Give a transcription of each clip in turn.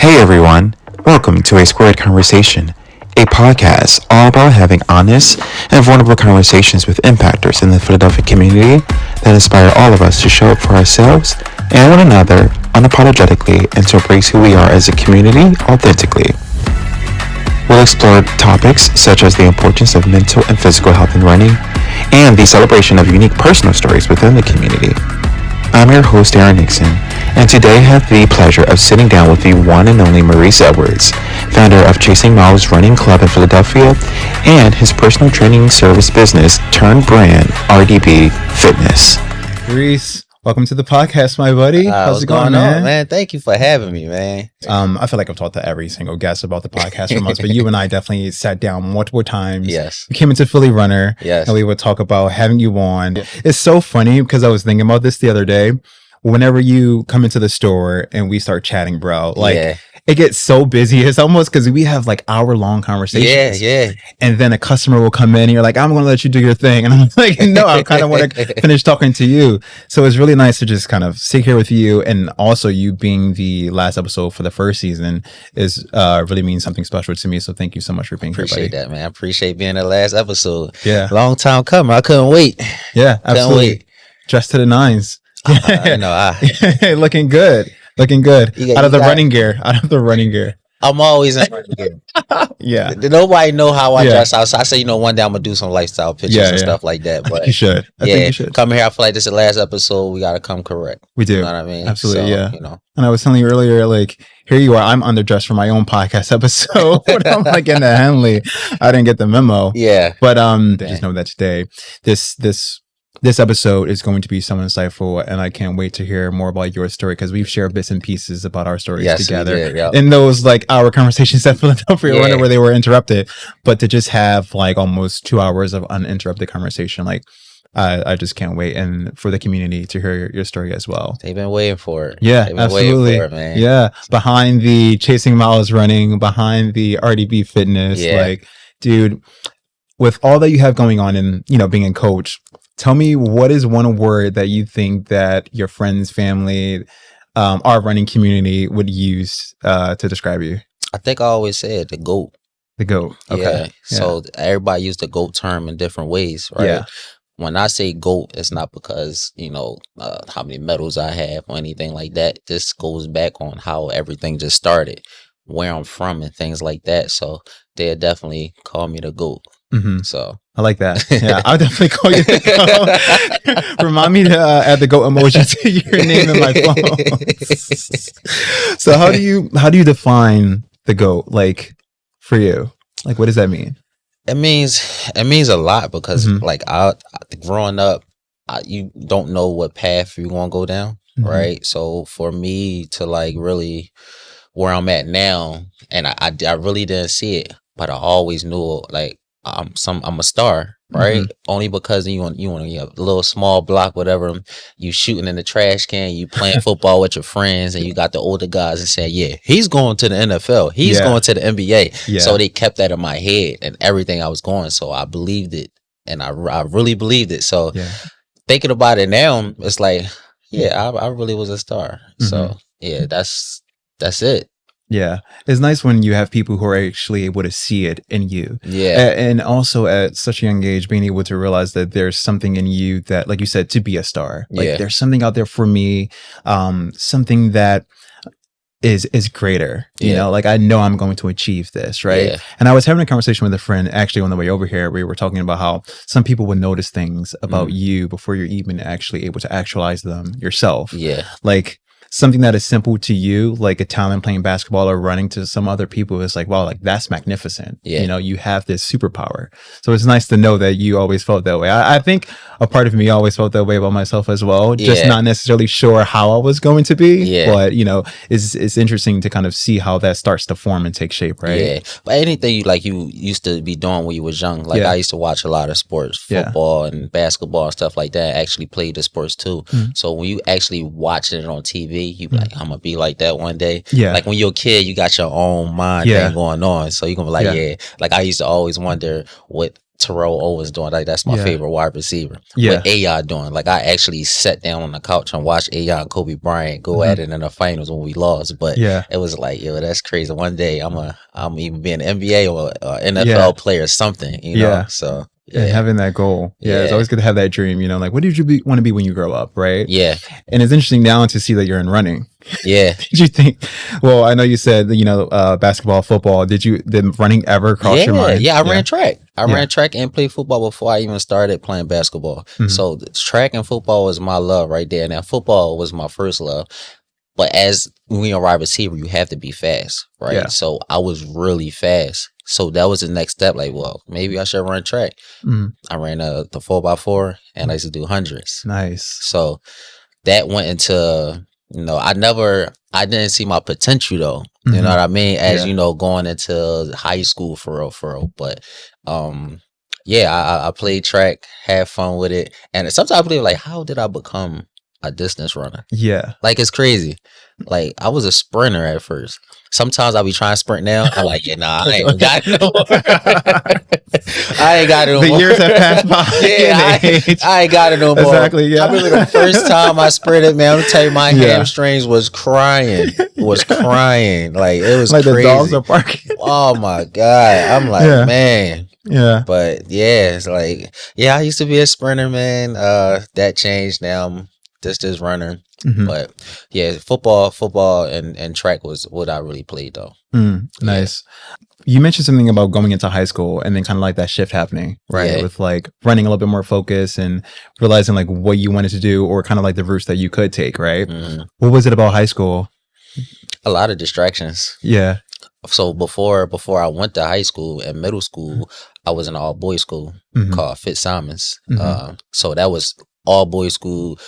Hey everyone, welcome to A Squared Conversation, a podcast all about having honest and vulnerable conversations with impactors in the Philadelphia community that inspire all of us to show up for ourselves and one another unapologetically and to embrace who we are as a community authentically. We'll explore topics such as the importance of mental and physical health in running and the celebration of unique personal stories within the community. I'm your host, Aaron Nixon, and today I have the pleasure of sitting down with the one and only Marice Edwards, founder of Chasing Miles Running Club in Philadelphia and his personal training service business turned brand, RDB Fitness. Marice, welcome to the podcast, my buddy. How's it going on, man? Thank you for having me, man. I feel like I've talked to every single guest about the podcast for months, but you and I definitely sat down multiple times. Yes. We came into Philly Runner. Yes. And we would talk about having you on. It's so funny because I was thinking about this the other day. Whenever you come into the store and we start chatting, bro, it gets so busy. It's almost because we have like hour-long conversations. Yeah. And then a customer will come in and you're like, I'm going to let you do your thing. And I'm like, no, I kind of want to finish talking to you. So it's really nice to just kind of sit here with you. And also you being the last episode for the first season is really means something special to me. So thank you so much for being here, buddy. Appreciate that, man. I appreciate being the last episode. Yeah. Long time coming. I couldn't wait. Yeah, absolutely. Wait. Dressed to the nines. I know. Looking good. Out of the running gear. I'm always in running gear. Yeah. Nobody know how I dress out. So I say, one day I'm going to do some lifestyle pictures and stuff like that. But you should. I think you should. Come here. I feel like this is the last episode. We got to come correct. We do. You know what I mean? Absolutely. So, And I was telling you earlier, like, here you are. I'm underdressed for my own podcast episode. I'm like in the Henley. I didn't get the memo. Yeah. But just know that today, this episode is going to be so insightful, and I can't wait to hear more about your story because we've shared bits and pieces about our stories together. We did, yep. In those like hour conversations at Philadelphia Runner where they were interrupted, but to just have like almost 2 hours of uninterrupted conversation, like I just can't wait, and for the community to hear your story as well. They've been waiting for it. Yeah, They've been absolutely. waiting for it, man. Yeah, behind the Chasing Miles running, behind the RDB Fitness, like, dude, with all that you have going on and being a coach. Tell me, what is one word that you think that your friends, family, our running community would use to describe you? I think I always said the GOAT. The GOAT. Okay. Yeah. So everybody use the GOAT term in different ways, right? Yeah. When I say GOAT, it's not because, how many medals I have or anything like that. This goes back on how everything just started, where I'm from and things like that. So they'll definitely call me the GOAT. Mm-hmm. So I like that. Yeah, I'll definitely call you the GOAT. Remind me to add the GOAT emoji to your name in my phone. So how do you define the GOAT, like, for you? Like, what does that mean? It means a lot because like I growing up, you don't know what path you're gonna go down, right? So for me to like really where I'm at now, and I really didn't see it, but I always knew like I'm a star, right? Only because you want a little small block, whatever. You shooting in the trash can, you playing football with your friends, and you got the older guys and saying, "Yeah, he's going to the NFL, he's going to the NBA." Yeah. So they kept that in my head and everything I was going. So I believed it, and I really believed it. So thinking about it now, it's like, I really was a star. So that's it. Yeah. It's nice when you have people who are actually able to see it in you. Yeah. And also at such a young age, being able to realize that there's something in you that, like you said, to be a star. Like there's something out there for me, something that is greater, you know, like I know I'm going to achieve this, right? Yeah. And I was having a conversation with a friend actually on the way over here. We were talking about how some people would notice things about you before you're even actually able to actualize them yourself. Yeah. Like, something that is simple to you, like a talent playing basketball or running, to some other people, it's like, wow, like that's magnificent. Yeah. You have this superpower. So it's nice to know that you always felt that way. I think a part of me always felt that way about myself as well. Just not necessarily sure how I was going to be. Yeah. But, it's interesting to kind of see how that starts to form and take shape, right? Yeah. But anything you used to be doing when you was young, like I used to watch a lot of sports, football and basketball and stuff like that. I actually played the sports too. So when you actually watching it on TV, you be like, I'm gonna be like that one day. Yeah. Like when you're a kid, you got your own mind thing going on. So you're gonna be like, like I used to always wonder what Terrell Owens doing. Like, that's my favorite wide receiver. Yeah. What AI doing. Like, I actually sat down on the couch and watched AI and Kobe Bryant go at it in the finals when we lost. But it was like, yo, that's crazy. One day I'm even be an NBA or NFL player or something, you know? So. Yeah, having that goal. Yeah, it's always good to have that dream, you know, like what did you want to be when you grow up, right? Yeah. And it's interesting now to see that you're in running. Yeah. Did you think, well, I know you said, you know, basketball, football. Did running ever cross your mind? Yeah, I ran track. I ran track and played football before I even started playing basketball. So track and football was my love right there. Now football was my first love. But as when you're a wide receiver, you have to be fast, right? Yeah. So I was really fast. So that was the next step. Like, well, maybe I should run track. I ran the 4x4 and I used to do hundreds. Nice. So that went into, you know, I didn't see my potential though. You know what I mean? As you know, going into high school for real. But I played track, had fun with it. And sometimes I believe, like, how did I become a distance runner? Yeah. Like, it's crazy. Like, I was a sprinter at first. Sometimes I'll be trying to sprint now. I'm like, I ain't got it no more. I ain't got it no more. The years have passed by. I ain't got it no more. Exactly, yeah. I remember the first time I sprinted, man, I'm gonna tell you, my hamstrings was crying. Like, it was like crazy. The dogs are barking. Oh my God. I'm like, man. Yeah. But it's like, I used to be a sprinter, man. That changed. Now I'm just runner. But football and track was what I really played though. Nice. You mentioned something about going into high school and then kind of like that shift happening, right? With like running a little bit more focus and realizing like what you wanted to do or kind of like the routes that you could take, right? What was it about high school? A lot of distractions. Yeah. So before I went to high school and middle school, I was in an all boys school called Fitzsimons. So that was all boys school.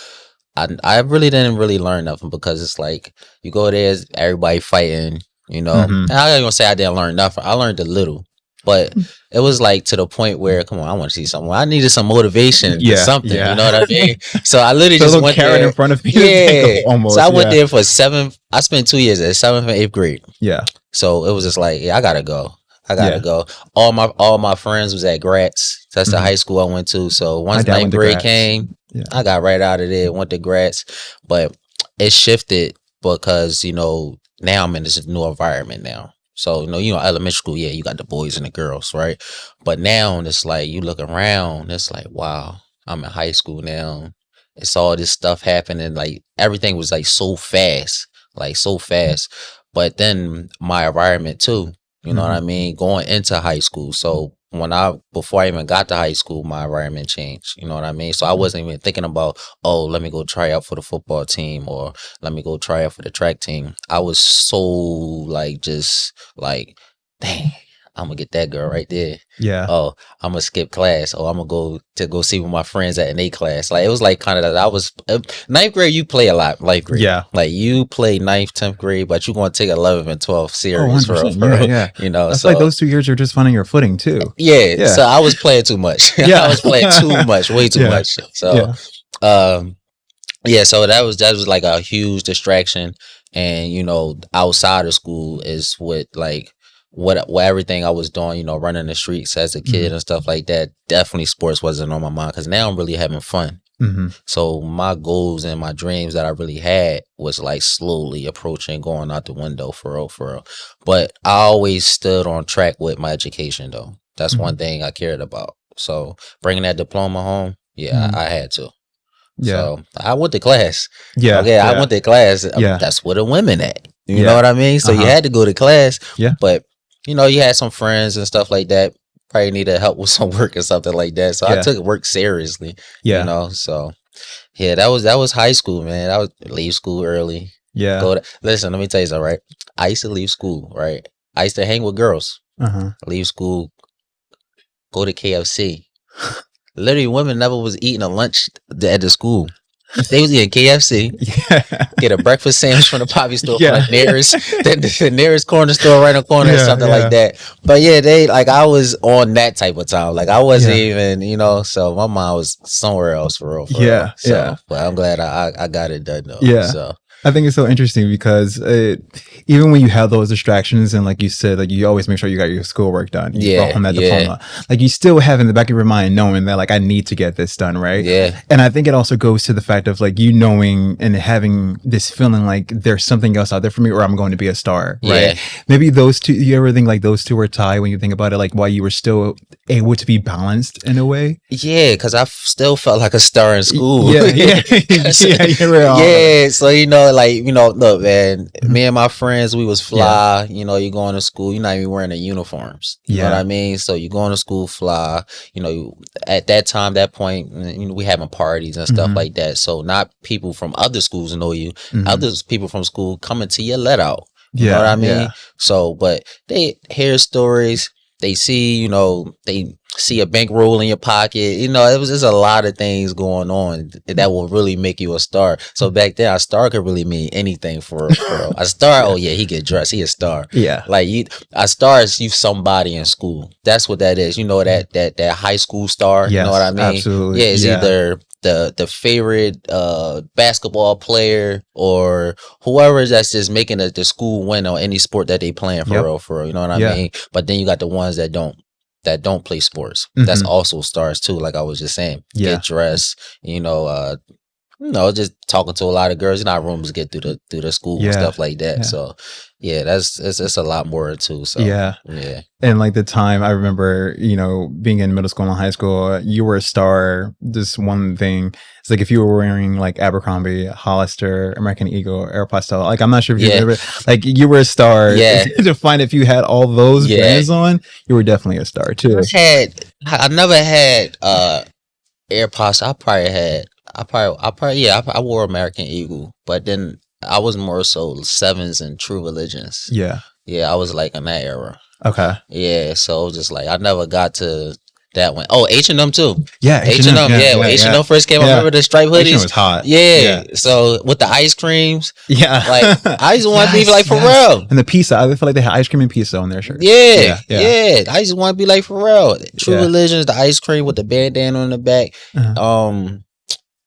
I really didn't learn nothing because it's like you go there, everybody fighting, you know. And I ain't gonna say I didn't learn nothing. I learned a little, but it was like to the point where, come on, I want to see something. I needed some motivation to something. You know what I mean? So I literally just went there in front of me. So I went there for I spent 2 years at 7th and 8th grade. Yeah. So it was just like, I gotta go. Go. All my friends was at Gratz. That's the high school I went to. So once 9th grade came, I got right out of there, went to Gratz. But it shifted because, you know, now I'm in this new environment now. So, you know, elementary school, you got the boys and the girls, right? But now it's like you look around, it's like, wow, I'm in high school now. It's all this stuff happening. Like everything was like so fast. But then my environment too. You know what I mean? Going into high school. So before I even got to high school, my environment changed. You know what I mean? So I wasn't even thinking about, let me go try out for the football team or let me go try out for the track team. I was so like, just like, dang, I'm gonna get that girl right there. Yeah. Oh, I'm gonna skip class. Oh, I'm gonna go see where my friends at in a class. Like it was like kind of that. I was 9th grade. You play a lot, 9th grade. Yeah. Like you play 9th, 10th grade, but you're gonna take 11th and 12th serious. Yeah. You know, that's like those 2 years are just finding your footing too. Yeah. So I was playing too much. I was playing too much, way too much. So, so that was like a huge distraction. And you know, outside of school is what everything I was doing, you know, running the streets as a kid and stuff like that. Definitely sports wasn't on my mind because now I'm really having fun. So my goals and my dreams that I really had was like slowly approaching, going out the window for real. But I always stood on track with my education though. That's one thing I cared about. So bringing that diploma home, I had to. Yeah. So I went to class. Yeah. Okay, I went to class. That's where the women at. You know what I mean? So you had to go to class. Yeah. But you know, you had some friends and stuff like that. Probably needed help with some work or something like that. So I took work seriously. Yeah. You know, so that was high school, man. I would leave school early. Yeah. Listen, let me tell you something, right? I used to leave school, right? I used to hang with girls. Leave school, go to KFC. Literally, women never was eating a lunch at the school. They was eating KFC, get a breakfast sandwich from the Poppy store, from the nearest corner store right on the corner or something like that. But I was on that type of time. Like I wasn't even, you know, so my mind was somewhere else for real. So, but I'm glad I got it done though. Yeah. So I think it's so interesting because even when you have those distractions and like you said, like you always make sure you got your schoolwork done. You go home that diploma. Like you still have in the back of your mind knowing that like I need to get this done, right? Yeah. And I think it also goes to the fact of like you knowing and having this feeling like there's something else out there for me or I'm going to be a star, right? Maybe those two, you ever think like those two were tied when you think about it, like while you were still able to be balanced in a way? Yeah, because I still felt like a star in school. Yeah. So, look, man, me and my friends, we was fly. You know, you going to school, you're not even wearing the uniforms. You know what I mean? So you going to school fly. You know, at that time, that point, you know, we having parties and stuff like that. So not people from other schools know you. Other people from school coming to your let out. You know what I mean? So, but they hear stories. They see, you know, they see a bankroll in your pocket. You know, there's a lot of things going on that will really make you a star. So back then, a star could really mean anything for a star. Oh yeah, he get dressed. He a star. Yeah, like a star is you somebody in school. That's what that is. You know that high school star. You know what I mean? Absolutely. Yeah, it's either the favorite basketball player or whoever that's just making the school win on any sport that they playing for real. You know what I mean? But then you got the ones that don't play sports. That's also stars too. Like I was just saying, get dressed. You know, just talking to a lot of girls. You know, rooms get through the school and stuff like that. So yeah, it's a lot more too. So yeah. And like the time I remember, you know, being in middle school and high school, you were a star. This one thing, it's like if you were wearing like Abercrombie, Hollister, American Eagle, Aeropostale, like I'm not sure if you remember, like you were a star. Yeah. To find if you had all those brands on, you were definitely a star too. I never had Aeropostale. I wore American Eagle, but then I was more so Sevens and True Religions. Yeah, I was like in that era. Okay. Yeah, so just like I never got to that one. Oh, H&M too. Yeah, H&M. Yeah, when H&M first came, I remember the striped hoodies. H&M was hot. Yeah. So with the ice creams. Yeah. Like I used to want to be like Pharrell. And the pizza. I feel like they had ice cream and pizza on their shirts. Yeah. I used to want to be like Pharrell. True Religions, the ice cream with the bandana on the back.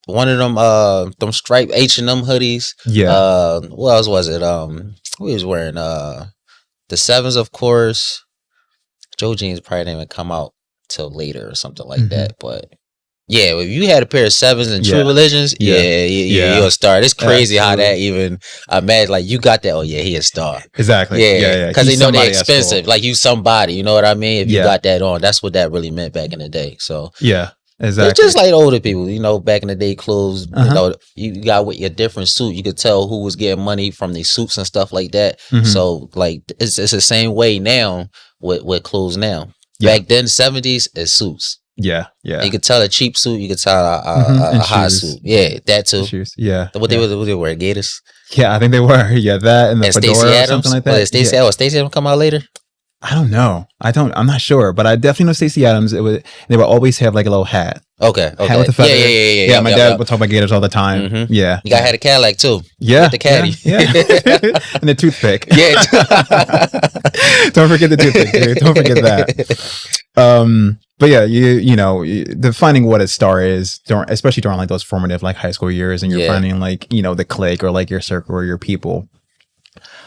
One of them striped H&M hoodies. Yeah. What else was it? We was wearing the Sevens, of course. Joe Jeans probably didn't even come out till later or something like that. But yeah, if you had a pair of Sevens and True Religions, you're a star. It's crazy how that even imagine like you got that. Oh yeah, he a star. Exactly. Yeah. Because they know they're expensive. Cool. Like you somebody. You know what I mean? If you got that on, that's what that really meant back in the day. So yeah. Exactly. It's just like older people, you know, back in the day, clothes, you know, you got with your different suit, you could tell who was getting money from these suits and stuff like that. So like, it's the same way now with clothes now. Back then, 70s is suits. Yeah. You could tell a cheap suit, you could tell a high suit. Yeah, that too. Shoes. Yeah. What they were wearing, Gators? Yeah, I think they were. Yeah, that and the fedora or something like that. Stacey Adams come out later? I don't know. I'm not sure, but I definitely know Stacey Adams. They would always have like a little hat. Okay. Hat with the feather. Yeah. My dad would talk about Gators all the time. Yeah. You had a Cadillac too. Yeah. The caddy. Yeah. And the toothpick. Yeah. Don't forget the toothpick, dude. Don't forget that. But yeah, you know, defining what a star is, especially during like those formative like high school years, and you're finding like, you know, the clique or like your circle or your people.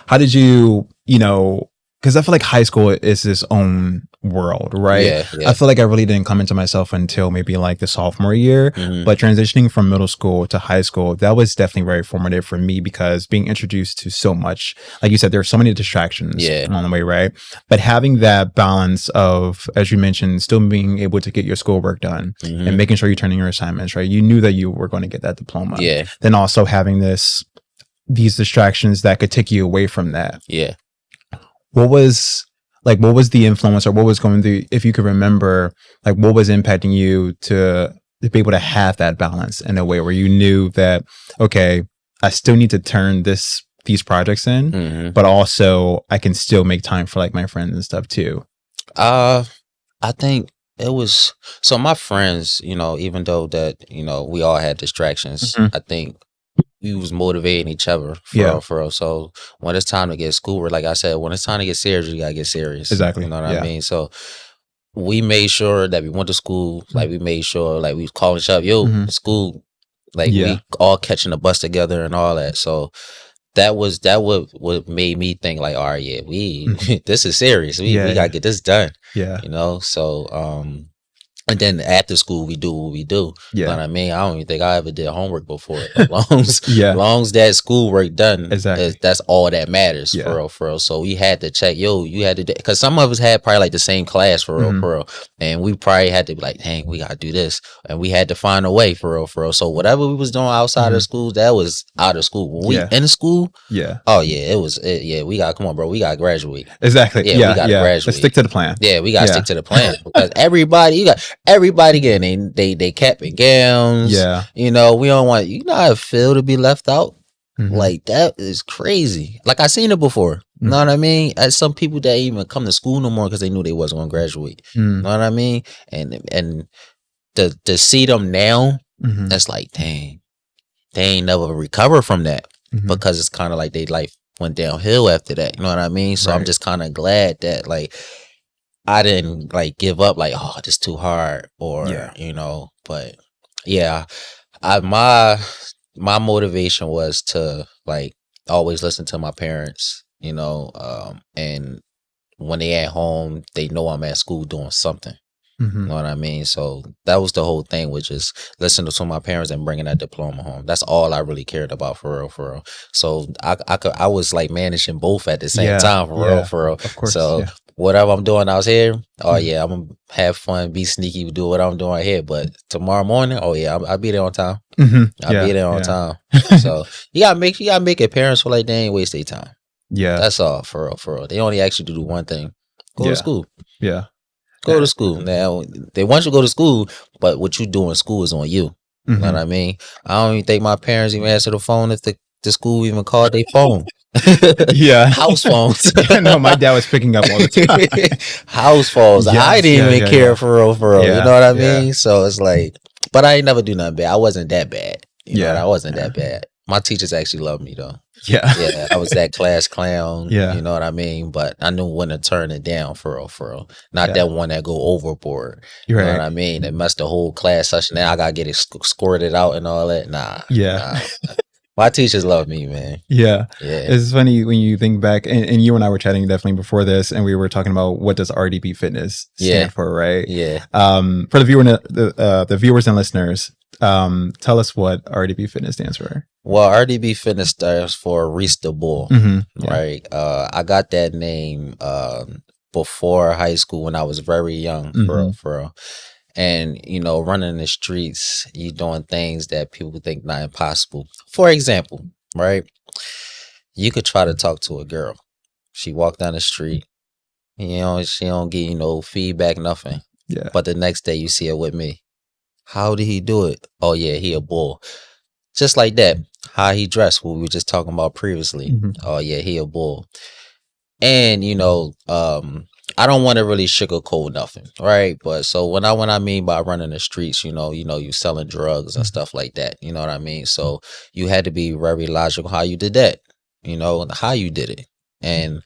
How did you know? Because I feel like high school is its own world, right? Yeah. I feel like I really didn't come into myself until maybe like the sophomore year. But transitioning from middle school to high school, that was definitely very formative for me because being introduced to so much, like you said, there are so many distractions along the way, right? But having that balance of, as you mentioned, still being able to get your schoolwork done and making sure you're turning your assignments, right? You knew that you were going to get that diploma. Yeah. Then also having these distractions that could take you away from that. Yeah. What was the influence or what was going through, if you could remember, like what was impacting you to be able to have that balance in a way where you knew that, okay, I still need to turn these projects in, but also I can still make time for like my friends and stuff too? I think it was, so my friends, you know, even though that, you know, we all had distractions, I think we was motivating each other for real. So when it's time to get schoolwork, like I said, when it's time to get serious, you gotta get serious. Exactly. You know what I mean? So we made sure that we went to school. Like we made sure, like we was calling each other, yo, school, Like we all catching the bus together and all that. So that what made me think like, all right, yeah, this is serious. We gotta get this done. Yeah. You know, so and then after school we do what we do. Yeah. You know what I mean? I don't even think I ever did homework before. As long as that schoolwork done, exactly. That's all that matters for real. So we had to check, you had to, because some of us had probably like the same class for real. And we probably had to be like, dang, we gotta do this. And we had to find a way for real. So whatever we was doing outside of school, that was out of school. When we in school, oh yeah, we gotta, come on, bro, we gotta graduate. Exactly. We gotta graduate. Let's stick to the plan. Yeah, we gotta stick to the plan. Because everybody getting they cap and gowns. Yeah. You know, we don't want, you know how it feel to be left out. Like that is crazy. Like I seen it before. You know what I mean? As some people that even come to school no more because they knew they wasn't gonna graduate. You know what I mean? And to see them now, that's like, dang, they ain't never recover from that. Because it's kind of like they life went downhill after that. You know what I mean? So I'm just kind of glad that like I didn't like give up like, oh, this too hard, or you know. But yeah, my motivation was to like always listen to my parents, you know, and when they at home, they know I'm at school doing something. You know what I mean? So that was the whole thing, which is listening to my parents and bringing that diploma home. That's all I really cared about for real. So I was like managing both at the same time for real. Of course. So whatever I'm doing out here, oh yeah, I'm gonna have fun, be sneaky, do what I'm doing here. But tomorrow morning, oh yeah, I'll be there on time. I'll be there on time. So you gotta make your parents feel like they ain't waste their time. Yeah, that's all for real. They only ask you to do one thing: go to school. Yeah. Go to school. Now, they want you to go to school, but what you do in school is on you. You know what I mean? I don't even think my parents even answer the phone if the school even called their phone. House phones. No, my dad was picking up all the time. House phones. Yes, I didn't even care for real. You know what I mean? So it's like, but I ain't never do nothing bad. I wasn't that bad. You know, I wasn't that bad. My teachers actually loved me though. Yeah, I was that class clown. You know what I mean? But I knew when to turn it down for real. Not that one that go overboard. You know what I mean? That messed the whole class session. Now I gotta get it squirted out and all that. Nah. My teachers love me, man. Yeah. It's funny when you think back, and you and I were chatting definitely before this, and we were talking about what does RDB Fitness stand for, right? For the viewers and listeners, tell us what RDB Fitness stands for. Well, RDB Fitness stands for Reese the Bull, right? I got that name before high school when I was very young, for real. And, you know, running the streets, you doing things that people think not impossible. For example, right? You could try to talk to a girl. She walked down the street, you know, she don't get you no feedback, nothing. But the next day you see her with me. How did he do it? Oh yeah, he a bull. Just like that. How he dressed, what we were just talking about previously. Oh yeah, he a bull. And you know, I don't want to really sugarcoat nothing, right? But so when I mean by running the streets, you know, you selling drugs and stuff like that. You know what I mean? So you had to be very logical how you did that. You know, how you did it. And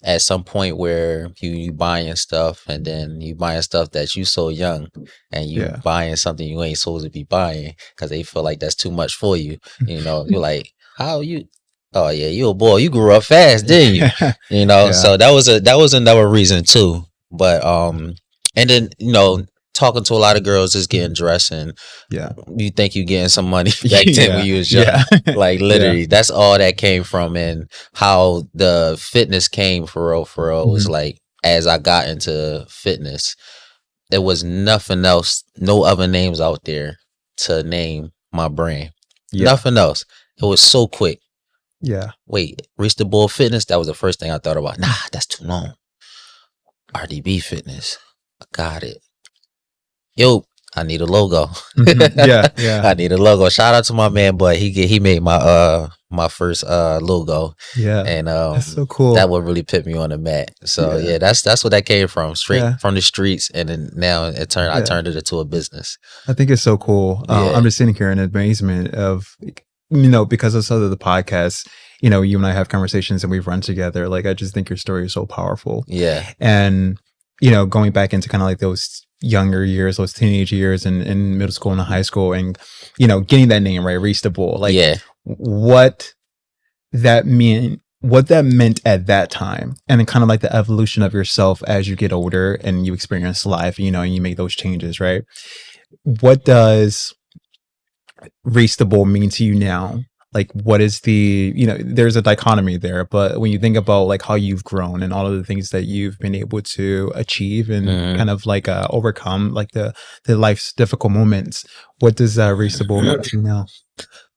at some point where you buying stuff, and then you buying stuff that you so young, and you buying something you ain't supposed to be buying because they feel like that's too much for you. You know, you're like, how you? Oh yeah, you a boy. You grew up fast, didn't you? You know, so that was another reason too. But and then you know, talking to a lot of girls, just getting dressed, and you think you getting some money back then when you was young. Like literally, that's all that came from, and how the fitness came for real was like, as I got into fitness, there was nothing else, no other names out there to name my brand. Nothing else. It was so quick. Wait, Reach the Bull Fitness? That was the first thing I thought about. Nah, that's too long. RDB Fitness. I got it. Yo, I need a logo. I need a logo. Shout out to my man, but he made my first logo. And that's so cool. That would really put me on the mat. So that's what that came from, straight from the streets, and then now I turned it into a business. I think it's so cool. I'm just sitting here in amazement of, you know, because of some of the podcasts, you know, you and I have conversations and we've run together. Like, I just think your story is so powerful. And, you know, going back into kind of like those younger years, those teenage years in middle school and high school, and, you know, getting that name, right? Reach the Bull. Like, what that meant at that time, and then kind of like the evolution of yourself as you get older and you experience life, you know, and you make those changes, right? What does Reach the Bull mean to you now? Like, what is the, you know, there's a dichotomy there, but when you think about like how you've grown and all of the things that you've been able to achieve and kind of like overcome like the life's difficult moments, what does Reach the Bull mean to you now?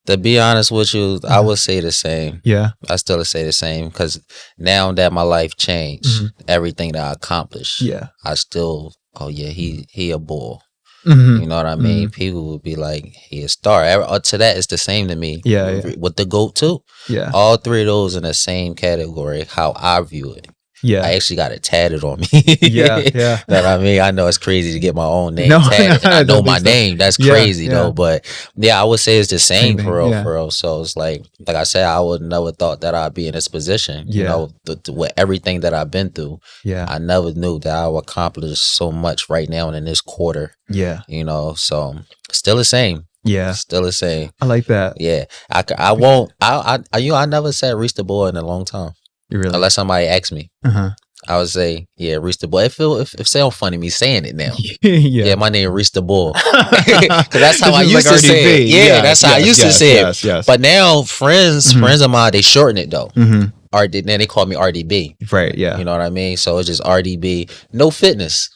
To be honest with you, I would say the same. Yeah. I still say the same, because now that my life changed, everything that I accomplished, I still, oh yeah, he a bull. You know what I mean? People would be like, he a star. To that, it's the same to me. With the GOAT too. All three of those in the same category, how I view it. I actually got it tatted on me. You know what I mean? I know it's crazy to get my own name tatted. I know my name. That's crazy though. But I would say it's the same for real. So it's like I said, I would never thought that I'd be in this position. You know, with everything that I've been through. I never knew that I would accomplish so much right now and in this quarter. You know, so still the same. Still the same. I like that. I won't. I never said Reach the Bull in a long time. Really? Unless somebody asks me, I would say, Reach the Bull. It sounds funny me saying it now. My name Reach the Bull. Because that's how I used to say it. That's how I used to say it. But now friends of mine, they shorten it though. Then they call me RDB. Right. Yeah. You know what I mean? So it's just RDB. No fitness.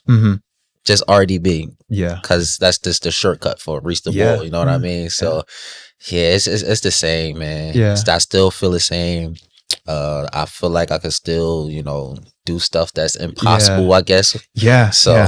Just RDB. Because that's just the shortcut for Reach the Bull. You know what I mean? So it's the same, man. I still feel the same. I feel like I could still, you know, do stuff that's impossible, I guess. So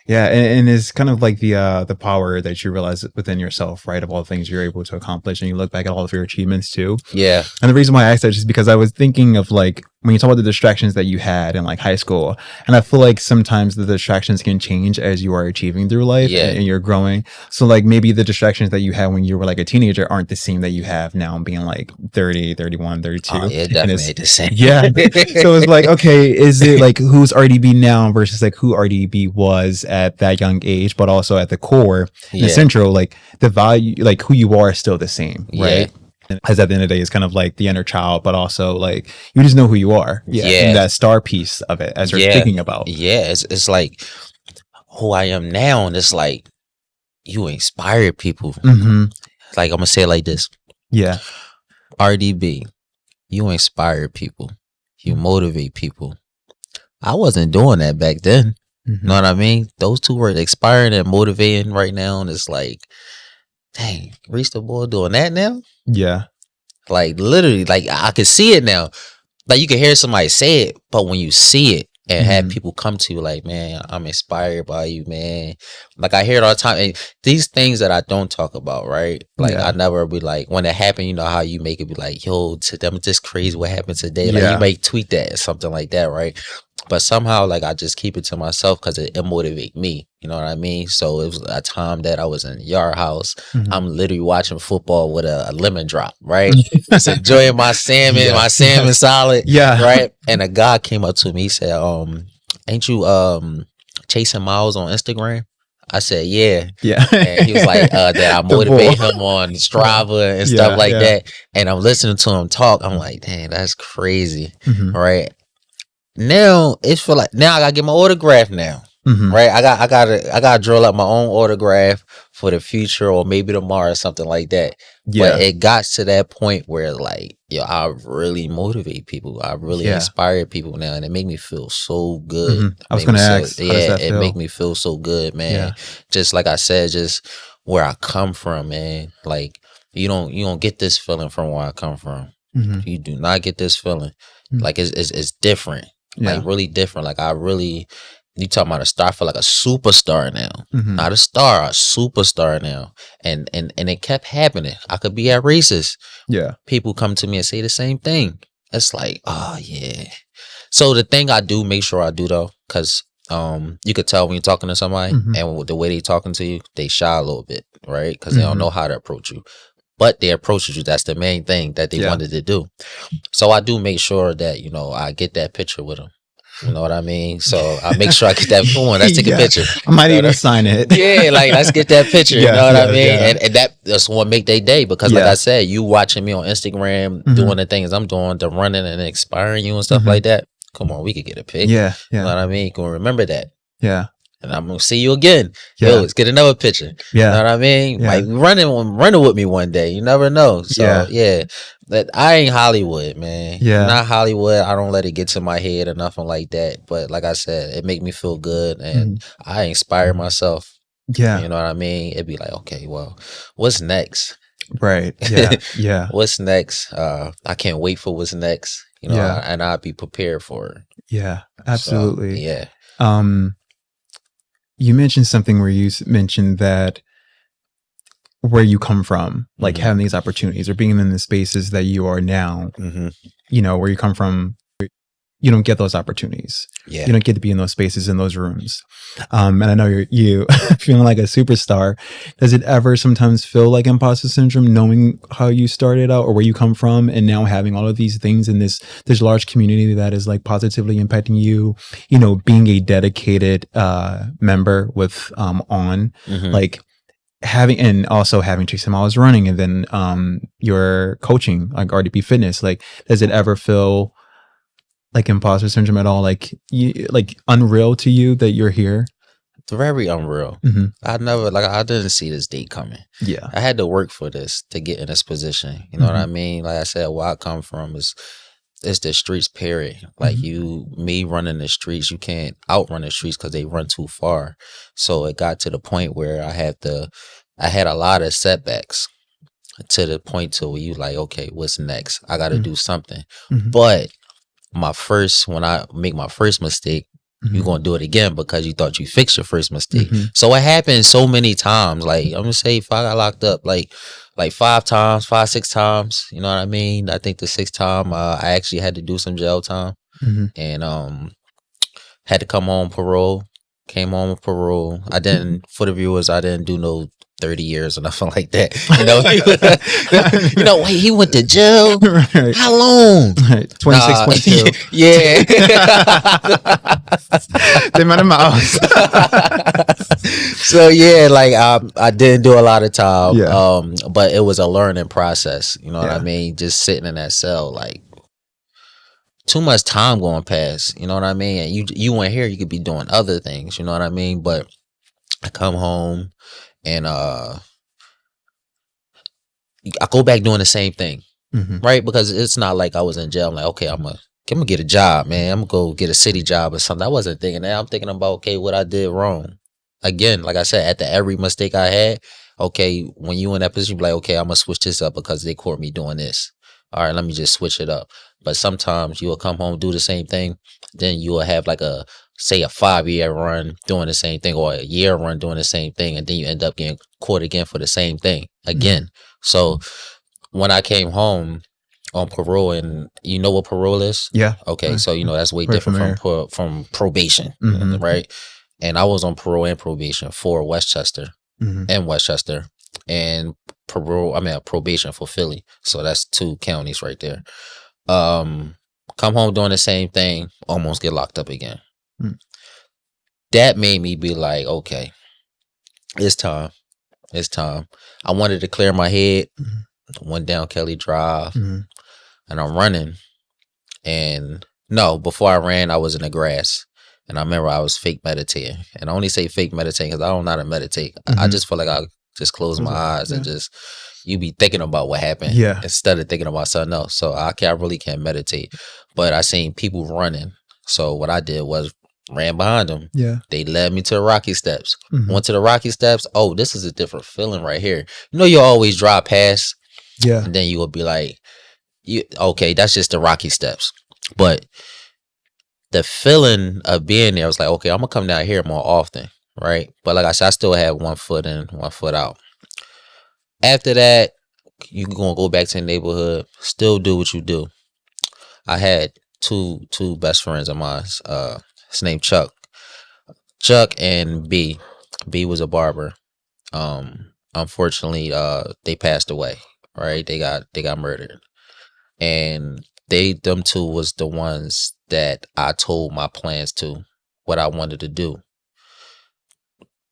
and it's kind of like the power that you realize within yourself, right? Of all the things you're able to accomplish, and you look back at all of your achievements too. And the reason why I asked that is just because I was thinking of like when you talk about the distractions that you had in like high school, and I feel like sometimes the distractions can change as you are achieving through life and you're growing. So like maybe the distractions that you had when you were like a teenager aren't the same that you have now being like 30, 31, 32. Definitely the same. So it's like, okay, is it like who's RDB now versus like who RDB was at that young age, but also at the core, in the central, like the value, like who you are is still the same, right? Because at the end of the day, it's kind of like the inner child, but also like you just know who you are. And that star piece of it as you're thinking about. It's like who I am now, and it's like you inspire people. Like I'm gonna say it like this. RDB, you inspire people. You motivate people. I wasn't doing that back then. Know what I mean? Those two words, inspiring and motivating, right now, and it's like, dang, Reach the Bull doing that now? Like literally, like I can see it now. Like you can hear somebody say it, but when you see it and have people come to you like, man, I'm inspired by you, man. Like I hear it all the time. And these things that I don't talk about, right? Like I never be like, when it happened, you know how you make it be like, yo, to them, just crazy what happened today. Like you may tweet that or something like that, right? But somehow, like, I just keep it to myself because it motivates me. You know what I mean? So it was a time that I was in Yard House. I'm literally watching football with a lemon drop, right? Just enjoying my salmon, my salmon salad, right? And a guy came up to me, he said, ain't you chasing miles on Instagram? I said, yeah. And he was like, that I motivate him on Strava and stuff like that. And I'm listening to him talk. I'm like, dang, that's crazy, right? Now it's for like, now I gotta get my autograph now, right? I gotta drill up my own autograph for the future or maybe tomorrow or something like that. But it got to that point where like, yo, I really motivate people. I really inspire people now, and it make me feel so good. I was gonna ask, it make me feel so good, man. Just like I said, just where I come from, man. Like you don't get this feeling from where I come from. You do not get this feeling. Like it's different. Like really different. Like you talking about a star, I feel like a superstar now. Not a star, a superstar now. And it kept happening. I could be at races. People come to me and say the same thing. It's like, oh yeah. So the thing I do make sure I do though, because you could tell when you're talking to somebody and with the way they talking to you, they shy a little bit, right? Because they don't know how to approach you. But they approached you. That's the main thing that they wanted to do. So I do make sure that, you know, I get that picture with them. You know what I mean? So I make sure I get that one. Let's take a picture. I might even sign it. Yeah, like let's get that picture. You know what I mean? And that's what make their day because, like I said, you watching me on Instagram doing the things I'm doing, the running and inspiring you and stuff like that. Come on, we could get a pic. Yeah. You know what I mean? You can remember that. Yeah. And I'm gonna see you again. Yo, let's get another picture. Yeah. You know what I mean? Like running with me one day. You never know. So that I ain't Hollywood, man. Yeah. Not Hollywood. I don't let it get to my head or nothing like that. But like I said, it make me feel good and I inspire myself. Yeah. You know what I mean? It'd be like, okay, well, what's next? Right. Yeah. Yeah. What's next? I can't wait for what's next. You know, and I'll be prepared for it. Yeah. Absolutely. So, yeah. You mentioned something where you mentioned that where you come from, like having these opportunities or being in the spaces that you are now, you know, where you come from, you don't get those opportunities. Yeah. You don't get to be in those spaces, in those rooms. And I know you feeling like a superstar. Does it ever sometimes feel like imposter syndrome, knowing how you started out or where you come from and now having all of these things in this large community that is like positively impacting you, you know, being a dedicated member with like having, and also having Chasing Miles running and then your coaching like RDB Fitness, like does it ever feel like imposter syndrome at all, like unreal to you that you're here? It's very unreal. I didn't see this day coming. Yeah, I had to work for this to get in this position. You know what I mean? Like I said, where I come from is it's the streets, period. Like me running the streets, you can't outrun the streets because they run too far. So it got to the point where I had a lot of setbacks to the point to where you like, okay, what's next? I got to do something. But when I make my first mistake, you're going to do it again because you thought you fixed your first mistake. So it happened so many times. Like, I'm going to say if I got locked up like 5 times, 5, 6 times, you know what I mean? I think the 6th time, I actually had to do some jail time and had to come home parole. Came home with parole. For the viewers, I didn't do no 30 years or nothing like that. You know, wait, he went to jail? Right. How long? Right. 26.2. Yeah. They met him out. So yeah, like I didn't do a lot of time. Yeah. But it was a learning process. You know what I mean? Just sitting in that cell, like too much time going past. You know what I mean? And you weren't here, you could be doing other things. You know what I mean? But I come home. And I go back doing the same thing, right? Because it's not like I was in jail. I'm like, okay, I'm gonna get a job, man. I'm gonna go get a city job or something. I wasn't thinking that. I'm thinking about, okay, what I did wrong. Again, like I said, after every mistake I had, okay, when you in that position, you be like, okay, I'm gonna switch this up because they caught me doing this. All right, let me just switch it up. But sometimes you will come home, do the same thing. Then you will have like a 5-year run doing the same thing or a year run doing the same thing. And then you end up getting caught again for the same thing again. So when I came home on parole, and you know what parole is? Yeah. Okay. So, you know, that's way different from probation, right? And I was on parole and probation for Westchester and Westchester and probation for Philly. So that's 2 counties right there. Come home doing the same thing, almost get locked up again. That made me be like, okay, it's time. I wanted to clear my head. Went down Kelly Drive and I'm running. And no, before I ran, I was in the grass. And I remember I was fake meditating. And I only say fake meditating because I don't know how to meditate. I just feel like I just close my eyes and just, you be thinking about what happened instead of thinking about something else. So I really can't meditate. But I seen people running. So what I did was ran behind them. Yeah. They led me to the Rocky Steps. Went to the Rocky Steps. Oh, this is a different feeling right here. You know, you always drive past. Yeah. And then you will be like, okay, that's just the Rocky Steps. But the feeling of being there was like, okay, I'm going to come down here more often. Right. But like I said, I still had 1 foot in, 1 foot out. After that, you going to go back to the neighborhood, still do what you do. I had two best friends of mine. His name Chuck and B. B was a barber. Unfortunately, they passed away. Right, they got murdered, and them two was the ones that I told my plans to, what I wanted to do.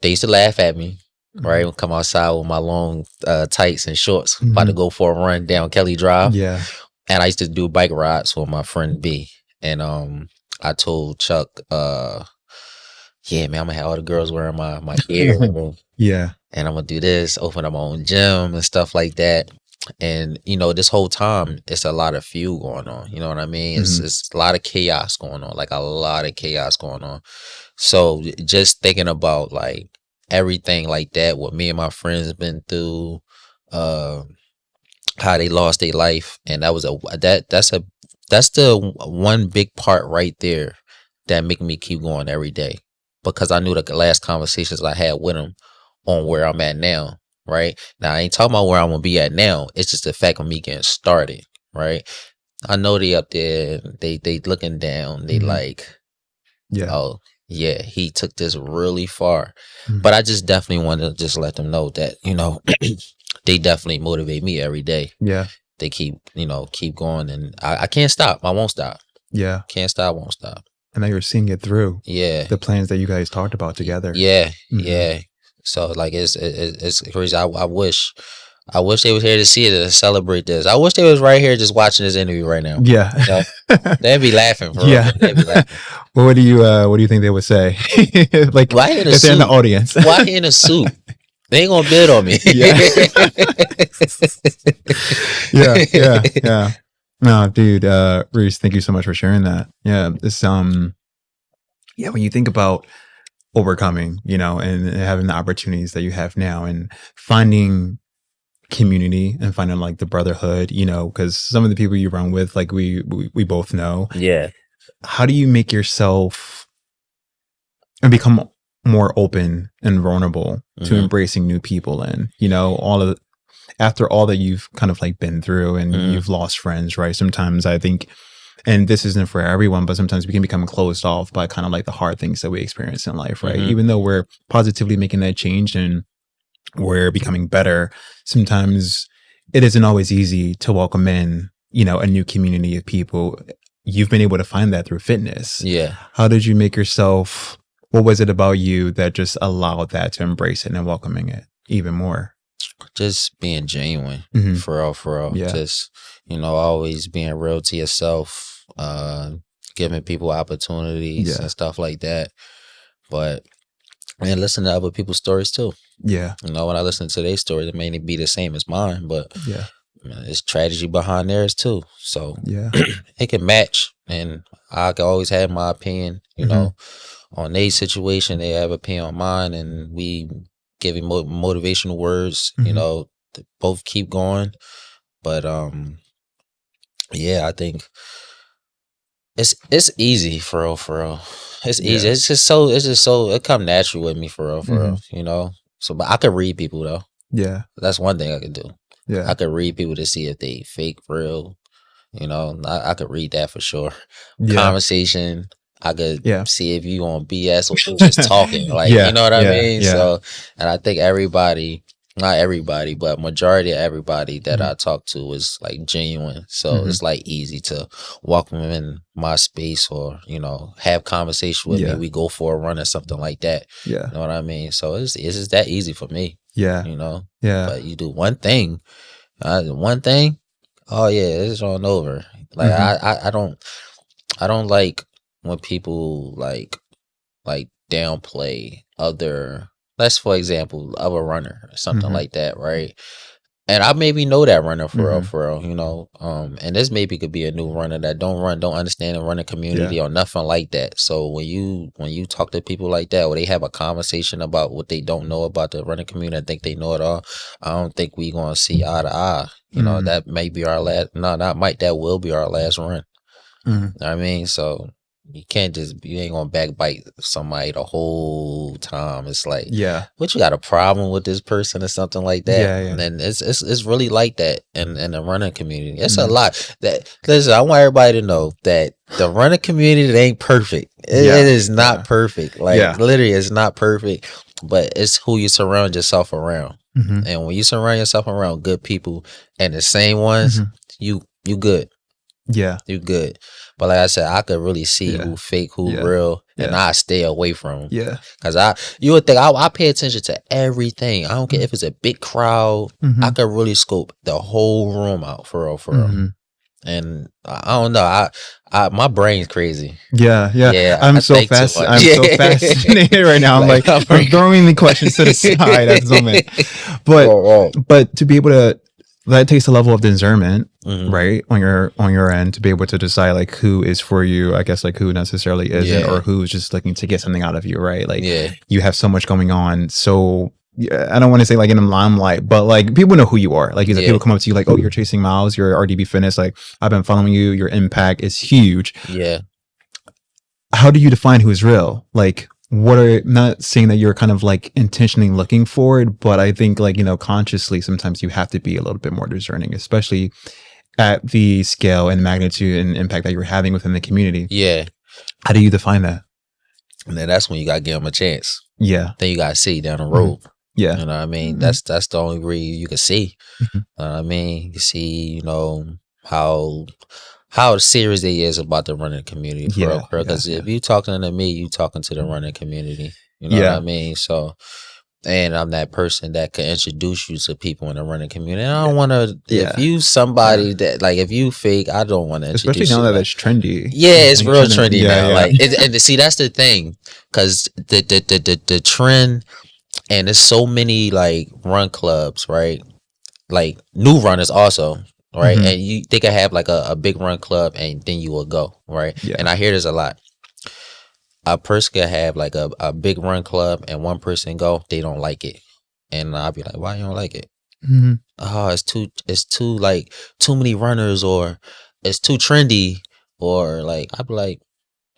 They used to laugh at me, right? Come outside with my long tights and shorts, about to go for a run down Kelly Drive. Yeah. And I used to do bike rides with my friend B. And I told Chuck, yeah, man, I'm gonna have all the girls wearing my gear. Yeah. And I'm gonna do this, open up my own gym and stuff like that. And this whole time it's a lot of fuel going on. You know what I mean? It's a lot of chaos going on, like a lot of chaos going on. So just thinking about like everything like that, what me and my friends been through, how they lost their life, and that's the one big part right there that make me keep going every day, because I knew the last conversations I had with them on where I'm at now. Right now, I ain't talking about where I'm gonna be at now. It's just the fact of me getting started. Right, I know they up there. They looking down. They like, oh yeah, he took this really far. But I just definitely want to just let them know that they definitely motivate me every day. Yeah, they keep going, and I can't stop. I won't stop. Yeah, can't stop. Won't stop. And now you're seeing it through. Yeah, the plans that you guys talked about together. Yeah, yeah. So like it's crazy. I wish they was here to see it, to celebrate this. I wish they was right here just watching this interview right now. Yeah, they'd be laughing. For real. They'd be laughing. Well, what do you think they would say? Like, why in a if suit? They're in the audience? Why in a suit? They ain't gonna bid on me. Yeah. No, dude, Reese, thank you so much for sharing that. Yeah, this when you think about overcoming, and having the opportunities that you have now, and finding community and finding like the brotherhood, because some of the people you run with, like we both know. Yeah. How do you make yourself and become more open and vulnerable to embracing new people, and after all that you've kind of like been through, and you've lost friends, right? Sometimes I think, and this isn't for everyone, but sometimes we can become closed off by kind of like the hard things that we experience in life, right? Even though we're positively making that change and we're becoming better, sometimes it isn't always easy to welcome in, a new community of people. You've been able to find that through fitness. Yeah. How did you make yourself, what was it about you that just allowed that to embrace it and welcoming it even more? Just being genuine, for real. Yeah. Just, always being real to yourself, giving people opportunities and stuff like that. But listen to other people's stories too. Yeah. When I listen to their stories, it may not be the same as mine, but there's tragedy behind theirs too. So it can match, and I can always have my opinion, on their situation. They have an opinion on mine, and we giving motivational words, to both keep going. But I think it's easy for real. It's easy. It's just so it come natural with me for real. So, but I could read people though. Yeah, that's one thing I could do. Yeah, I could read people to see if they fake, real. I could read that for sure. Conversation, I could see if you on BS or just talking, like you know what I mean. Yeah. So, and I think everybody, not everybody, but majority of everybody that I talk to is like genuine. So it's like easy to walk them in my space, or have conversation with me. We go for a run or something like that. Yeah, you know what I mean. So it's just that easy for me. Yeah, But you do one thing. Oh yeah, it's on over. Like I don't like when people like downplay other. Let's, for example, of a runner or something like that, right? And I maybe know that runner for real, and this maybe could be a new runner that don't understand the running community or nothing like that. So when you talk to people like that, or they have a conversation about what they don't know about the running community, I think they know it all. I don't think we gonna see eye to eye. That may be our last. No, that will be our last run. You know what I mean? So you ain't gonna backbite somebody the whole time. It's like, what, you got a problem with this person or something like that? And then it's really like that in the running community. It's a lot. Listen, I want everybody to know that the running community ain't perfect. It is not perfect. Like literally, it's not perfect. But it's who you surround yourself around. And when you surround yourself around good people and the same ones, you good. Yeah. You good. But like I said, I could really see who fake, who real, and I stay away from them. Yeah. Because you would think I pay attention to everything. I don't care if it's a big crowd. I could really scope the whole room out for real. And I don't know. I my brain's crazy. Yeah. I'm so fascinated right now. I'm like I'm throwing the questions to the side at the moment. But to be able to, that takes a level of discernment, right, on your end, to be able to decide like who is for you, I guess, like who necessarily isn't, or who's just looking to get something out of you, right? Like you have so much going on. So I don't want to say like in the limelight, but like people know who you are. Like people come up to you like, oh, you're Chasing Miles, you're RDB Fitness. Like I've been following you. Your impact is huge. Yeah. How do you define who is real? Like, what are, not saying that you're kind of like intentionally looking for it, but I think like, consciously sometimes you have to be a little bit more discerning, especially at the scale and magnitude and impact that you're having within the community. Yeah. How do you define that? And then that's when you got to give them a chance. Yeah. Then you got to see down the road. Yeah. You know what I mean? That's the only way you can see. You know what I mean? You see, how serious they is about the running community. Because if you talking to me, you talking to the running community. You know what I mean? So, and I'm that person that can introduce you to people in the running community. And I don't want to, if you somebody that, like, if you fake, I don't want to introduce you. Especially now that it's trendy. Yeah, it's real trendy now. Like, and see, that's the thing. Because the trend, and there's so many, like, run clubs, right? Like, new runners also. Right. And they could have like a big run club and then you will go. Right. Yeah. And I hear this a lot. A person could have like a big run club and one person go, they don't like it. And I'll be like, why you don't like it? Oh, it's too like too many runners, or it's too trendy, or like, I'll be like,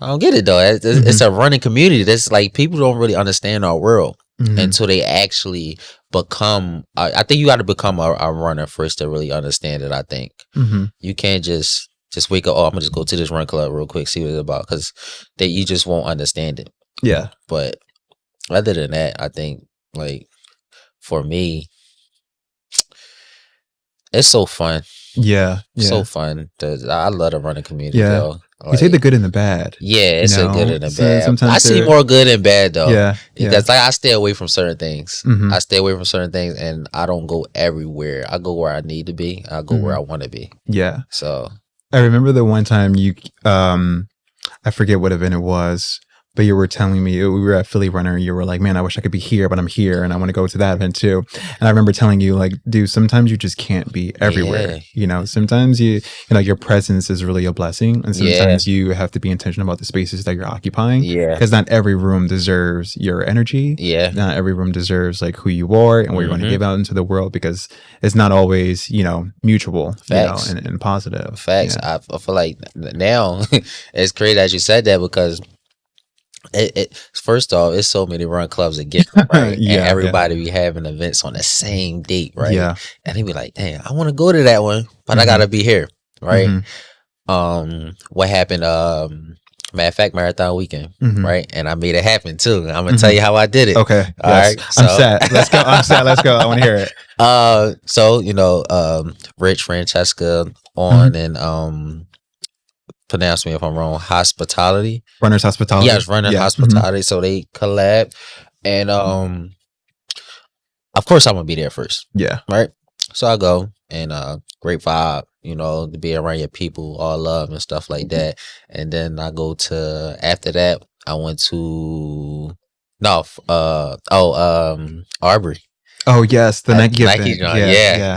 I don't get it though. It's a running community. That's like, people don't really understand our world until they actually become. I think you got to become a runner first to really understand it. I think you can't just wake up. Oh, I'm gonna just go to this run club real quick, see what it's about, because you just won't understand it. Yeah. But other than that, I think like for me, it's so fun. Yeah. So fun. I love the running community. Yeah. Though. Like, you take the good and the bad. Yeah, it's a good and a bad. Sometimes I see more good and bad though. Yeah. That's like, I stay away from certain things. I stay away from certain things, and I don't go everywhere. I go where I need to be. I go where I want to be. Yeah. So I remember the one time you, I forget what event it was, but you were telling me, we were at Philly Runner, and you were like, man, I wish I could be here, but I'm here and I want to go to that event too. And I remember telling you, like, dude, sometimes you just can't be everywhere. Sometimes your presence is really a blessing, and sometimes you have to be intentional about the spaces that you're occupying. Because not every room deserves your energy. Not every room deserves like who you are and what you're going to give out into the world, because it's not always, mutual, and positive. Facts. I feel like now it's crazy that you said that, because it first off, it's so many run clubs again, right? And everybody be having events on the same date, right? And they be like, "Damn, I want to go to that one, but I gotta be here," right? What happened? Matter of fact, marathon weekend, right? And I made it happen too. I'm gonna tell you how I did it. Okay, all right. So, I'm sad. Let's go. Let's go. I want to hear it. So Rich, Francesca, on and pronounce me if I'm wrong, Hospitality. Runners Hospitality. Yes, Runners Hospitality. So they collab. And of course I'm gonna be there first. Yeah. Right? So I go, and great vibe, to be around your people, all love and stuff like that. And then I go to, after that, I went to Arbery. Oh yes, the Nike event.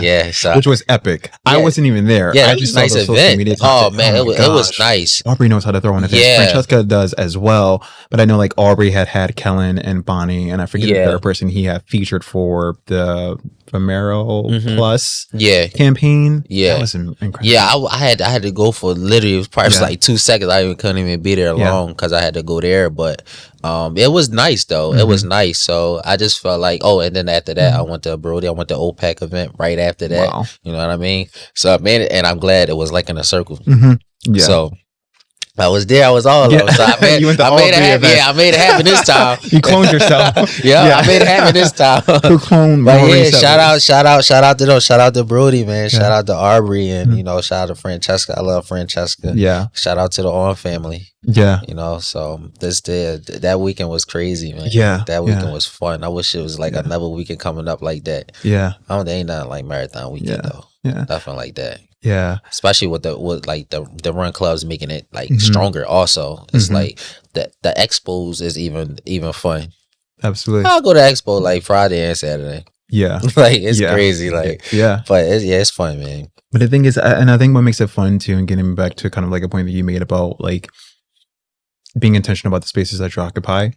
Yeah. So, which was epic. I wasn't even there. Yeah, I just nice saw the social media. Oh man, it was nice. Aubrey knows how to throw an event. Yeah. Francesca does as well. But I know like Aubrey had Kellen and Bonnie, and I forget the third person he had featured for the Vomero Plus campaign. Yeah, that was incredible. Yeah, I had to go for literally, it was probably like 2 seconds. I couldn't even be there long because I had to go there. But it was nice though. It was nice. So I just felt like, and then after that, I went to Brody. I went to OPEC event right after that. Wow. You know what I mean? So man, and I'm glad it was like in a circle. Yeah. So I was there. I was all of them. So I made it happen. Yeah, I made it happen this time. You cloned yourself. Yeah, I made it happen this time. Who cloned? But yeah, shout out to them. Shout out to Brody, man. Shout out to Aubrey, and shout out to Francesca. I love Francesca. Yeah. Shout out to the On family. Yeah. So that weekend was crazy, man. Yeah. That weekend was fun. I wish it was like another weekend coming up like that. Yeah. I don't think ain't nothing like marathon weekend though. Yeah. Nothing like that. Yeah. Especially with the run clubs making it like stronger also. It's like the expos is even fun. Absolutely. I'll go to expo like Friday and Saturday. Yeah. Like it's crazy. Like but it's fun, man. But the thing is, and I think what makes it fun too, and getting back to kind of like a point that you made about like being intentional about the spaces that you occupy,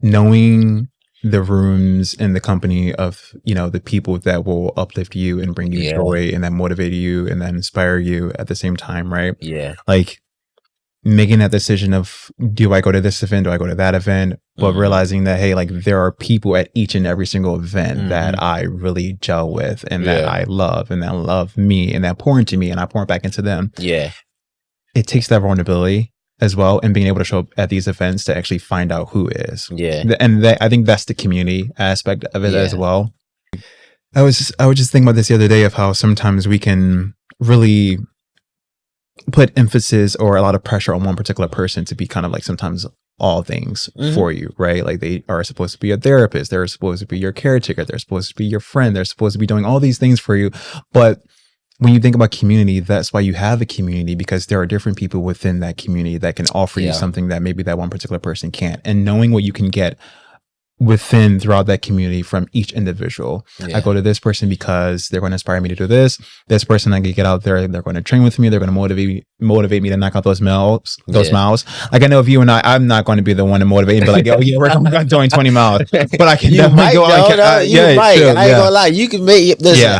knowing the rooms and the company of, the people that will uplift you and bring you joy and that motivate you and that inspire you at the same time, right? Yeah. Like making that decision of, do I go to this event? Do I go to that event? But realizing that, hey, like there are people at each and every single event that I really gel with and that I love and that love me and that pour into me and I pour back into them. Yeah. It takes that vulnerability as well, and being able to show up at these events to actually find out who is. Yeah. And I think that's the community aspect of it as well. I was just thinking about this the other day of how sometimes we can really put emphasis or a lot of pressure on one particular person to be kind of like sometimes all things for you, right? Like they are supposed to be a therapist, they're supposed to be your caretaker, they're supposed to be your friend, they're supposed to be doing all these things for you. But when you think about community, that's why you have a community, because there are different people within that community that can offer you something that maybe that one particular person can't. And knowing what you can get throughout that community from each individual. I go to this person because they're going to inspire me to do this. This person, I can get out there, they're going to train with me, they're going to motivate me to knock out those miles. Like I know if you and I'm not going to be the one to motivate and be like, oh yeah, we're doing 20 miles. But I can definitely go out. I ain't gonna lie. You can make it. Listen,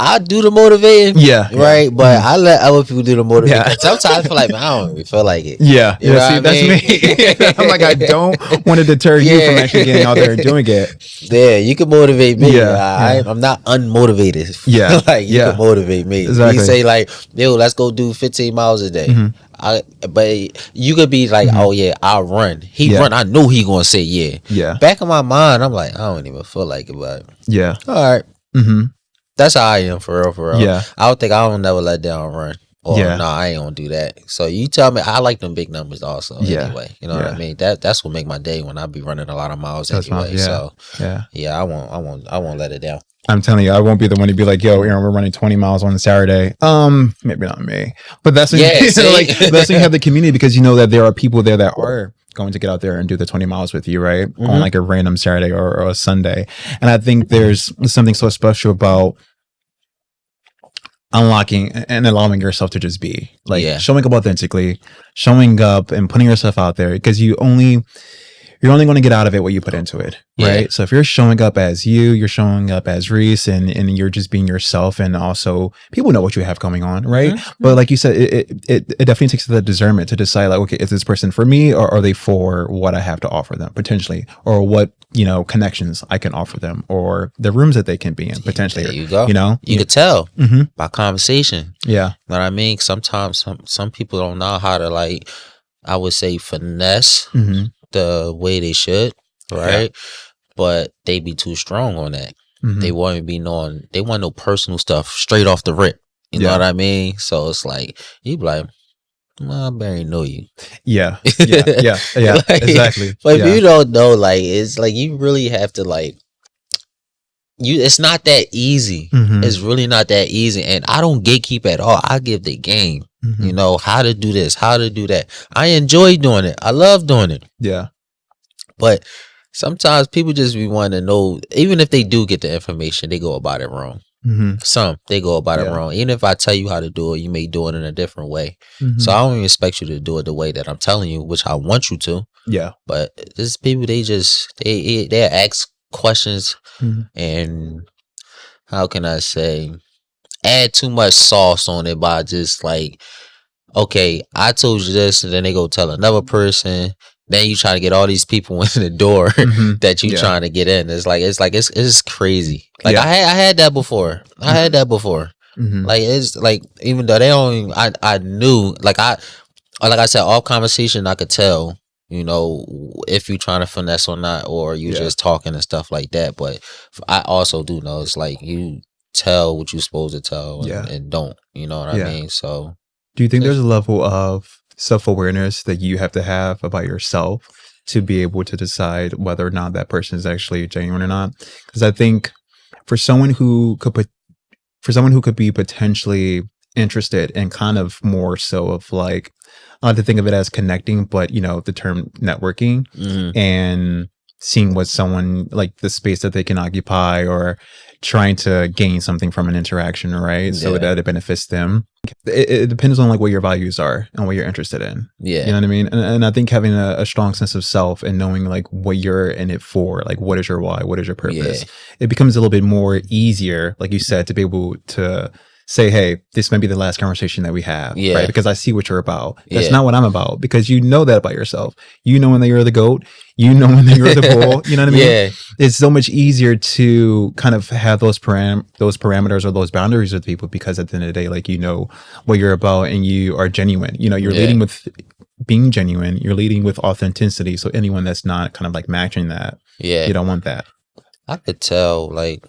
I do the motivating, right? But I let other people do the motivating. Sometimes I feel like, man, I don't really feel like it. That's me. I'm like, I don't want to deter you from actually getting out there and doing it. Yeah, you can motivate me. I'm not unmotivated. Like you can motivate me. Exactly. You say like, yo, let's go do 15 miles a day. But you could be like, oh yeah, I'll run. He run. I know he gonna say yeah. Back in my mind, I'm like, I don't even feel like it, but all right. That's how I am for real. I don't never let down run. Or no, I ain't gonna do that. So you tell me, I like them big numbers also. Anyway, you know what I mean. That's what make my day when I be running a lot of miles anyway. So I won't let it down. I'm telling you, I won't be the one to be like, yo, Aaron, we're running 20 miles on Saturday. Maybe not me, but that's when that's when you have the community, because you know that there are people there that are going to get out there and do the 20 miles with you, right? On like a random Saturday or a Sunday. And I think there's something so special about unlocking and allowing yourself to just be like showing up authentically, showing up and putting yourself out there, because you're only going to get out of it what you put into it, right? So if you're showing up as you're showing up as Reese, and you're just being yourself, and also people know what you have going on, right? But like you said, it definitely takes the discernment to decide like, okay, is this person for me, or are they for what I have to offer them potentially, or what connections I can offer them, or the rooms that they can be in potentially. There you go. You could tell by conversation. Know what I mean? Sometimes some people don't know how to, like, I would say, finesse the way they should, right? But they be too strong on that. They want to be knowing, they want no personal stuff straight off the rip. You know what I mean? So it's like, you be like, well, I barely know you. Like, exactly. But if you don't know, like, it's like you really have to, like, it's not that easy. It's really not that easy. And I don't gatekeep at all. I give the game. How to do this, how to do that. I enjoy doing it. I love doing it. But sometimes people just be wanting to know, even if they do get the information, they go about it wrong. They go about it wrong. Even if I tell you how to do it, you may do it in a different way. So I don't even expect you to do it the way that I'm telling you, which I want you to. But there's people, they ask questions and how can I say, add too much sauce on it by just like, okay, I told you this, and then they go tell another person. Then you try to get all these people in the door that you trying to get in. It's crazy. Like I had that before. Like, it's like, even though they don't even, I knew, like I said, off conversation, I could tell, you know, if you trying to finesse or not, or you just talking and stuff like that. But I also do know it's like you tell what you're supposed to tell and don't, you know what I mean? So do you think there's a level of self-awareness that you have to have about yourself to be able to decide whether or not that person is actually genuine or not? Because I think for someone who could be potentially interested and kind of more so of like, I like to think of it as connecting, but you know, the term networking and seeing what someone, like the space that they can occupy, or trying to gain something from an interaction, right? So that it benefits them. It depends on like what your values are and what you're interested in. You know what I mean? And I think having a strong sense of self and knowing like what you're in it for, like what is your why, what is your purpose, it becomes a little bit more easier, like you said, to be able to say, hey, this might be the last conversation that we have, right? Because I see what you're about. That's not what I'm about, because you know that about yourself. You know when you're the goat, you know when you're the bull, you know what I mean? It's so much easier to kind of have those parameters or those boundaries with people, because at the end of the day, like, you know what you're about and you are genuine. You know, you're leading with being genuine, you're leading with authenticity. So anyone that's not kind of like matching that, you don't want that. I could tell, like,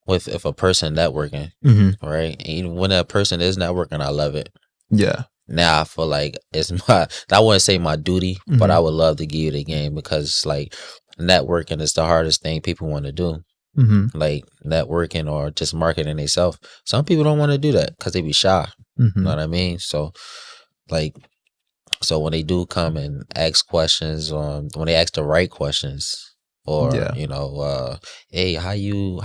if a person networking, right? And when that person is networking, I love it. Now I feel like it's I wouldn't say my duty, but I would love to give you the game, because like networking is the hardest thing people want to do. Like networking or just marketing themselves. Some people don't want to do that because they be shy. You know what I mean? So like, so when they do come and ask questions, when they ask the right questions, or you know, hey, how you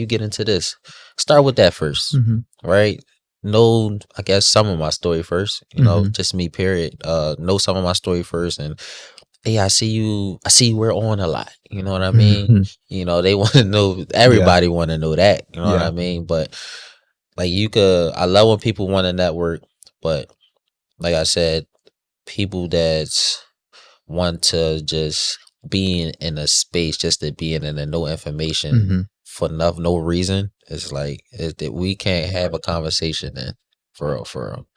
get into this? Start with that first, right? Know, I guess, some of my story first. You know, just me. Period. Know some of my story first, and hey, I see you we're on a lot. You know what I mean? You know, they want to know. Everybody want to know that. You know what I mean? But like, I love when people want to network, but like I said, people that want to just being in a space just to be in and no information for no reason, it's like that we can't have a conversation then, for real.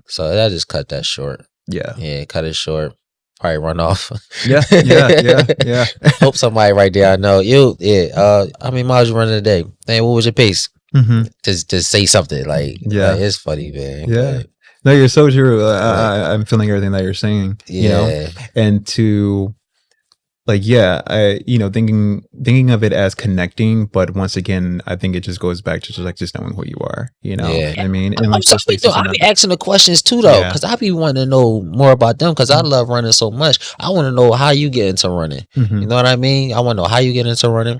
So I just cut that short. Cut it short. Probably run off. Hope somebody right there I know you. How many miles you running today? Man, what was your pace? Just say something like it's funny, man. No, you're so true. I'm feeling everything that you're saying. You know, and to like, I, you know, thinking of it as connecting, but once again, I think it just goes back to just knowing who you are, you know. I mean, and like, I be asking the questions too, though, because I be wanting to know more about them, because I love running so much. I want to know how you get into running. You know what I mean? I want to know how you get into running,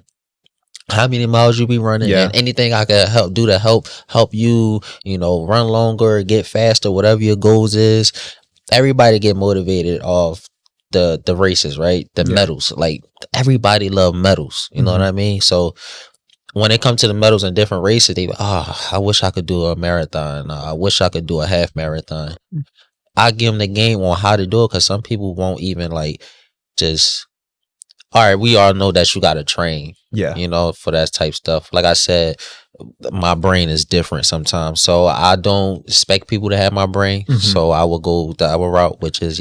how many miles you be running, and anything I can help do to help you, you know, run longer, get faster, whatever your goals is. Everybody get motivated off the races, right? The medals. Like, everybody love medals. You know what I mean? So when it comes to the medals in different races, they I wish I could do a marathon. I wish I could do a half marathon. I give them the game on how to do it, because some people won't even like just. All right, we all know that you got to train, you know, for that type stuff. Like I said, my brain is different sometimes, so I don't expect people to have my brain. So I will go the other route, which is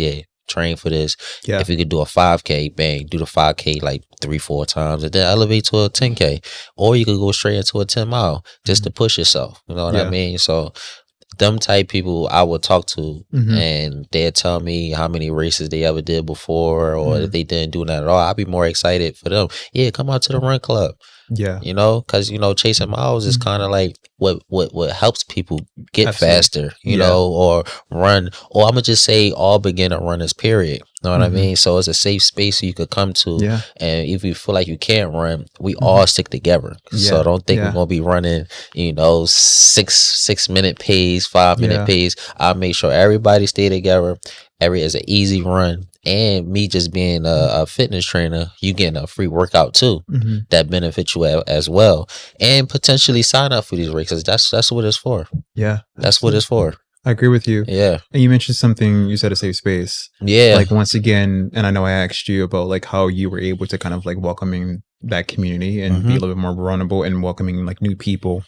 train for this. If you could do a 5K, bang, do the 5K like 3-4 times, and then elevate to a 10K, or you could go straight into a 10-mile just to push yourself. You know what I mean? So them type people I would talk to, and they'd tell me how many races they ever did before, or if they didn't do that at all. I'd be more excited for them. Come out to the run club. You know, because, you know, chasing miles is kind of like what helps people get faster, you know, or run, or I'm gonna just say all beginner runners, period. You know what I mean? So it's a safe space you could come to, and if you feel like you can't run, we all stick together. So don't think we're gonna be running, you know, 6 minute pace, 5 minute pace. I'll make sure everybody stay together. Is an easy run. And me just being a fitness trainer, you getting a free workout too, that benefits you as well, and potentially sign up for these races. That's what it's for. That's what it's for. I agree with you. And you mentioned something. You said a safe space. Like, once again, and I know I asked you about like how you were able to kind of like welcoming that community and be a little bit more vulnerable and welcoming like new people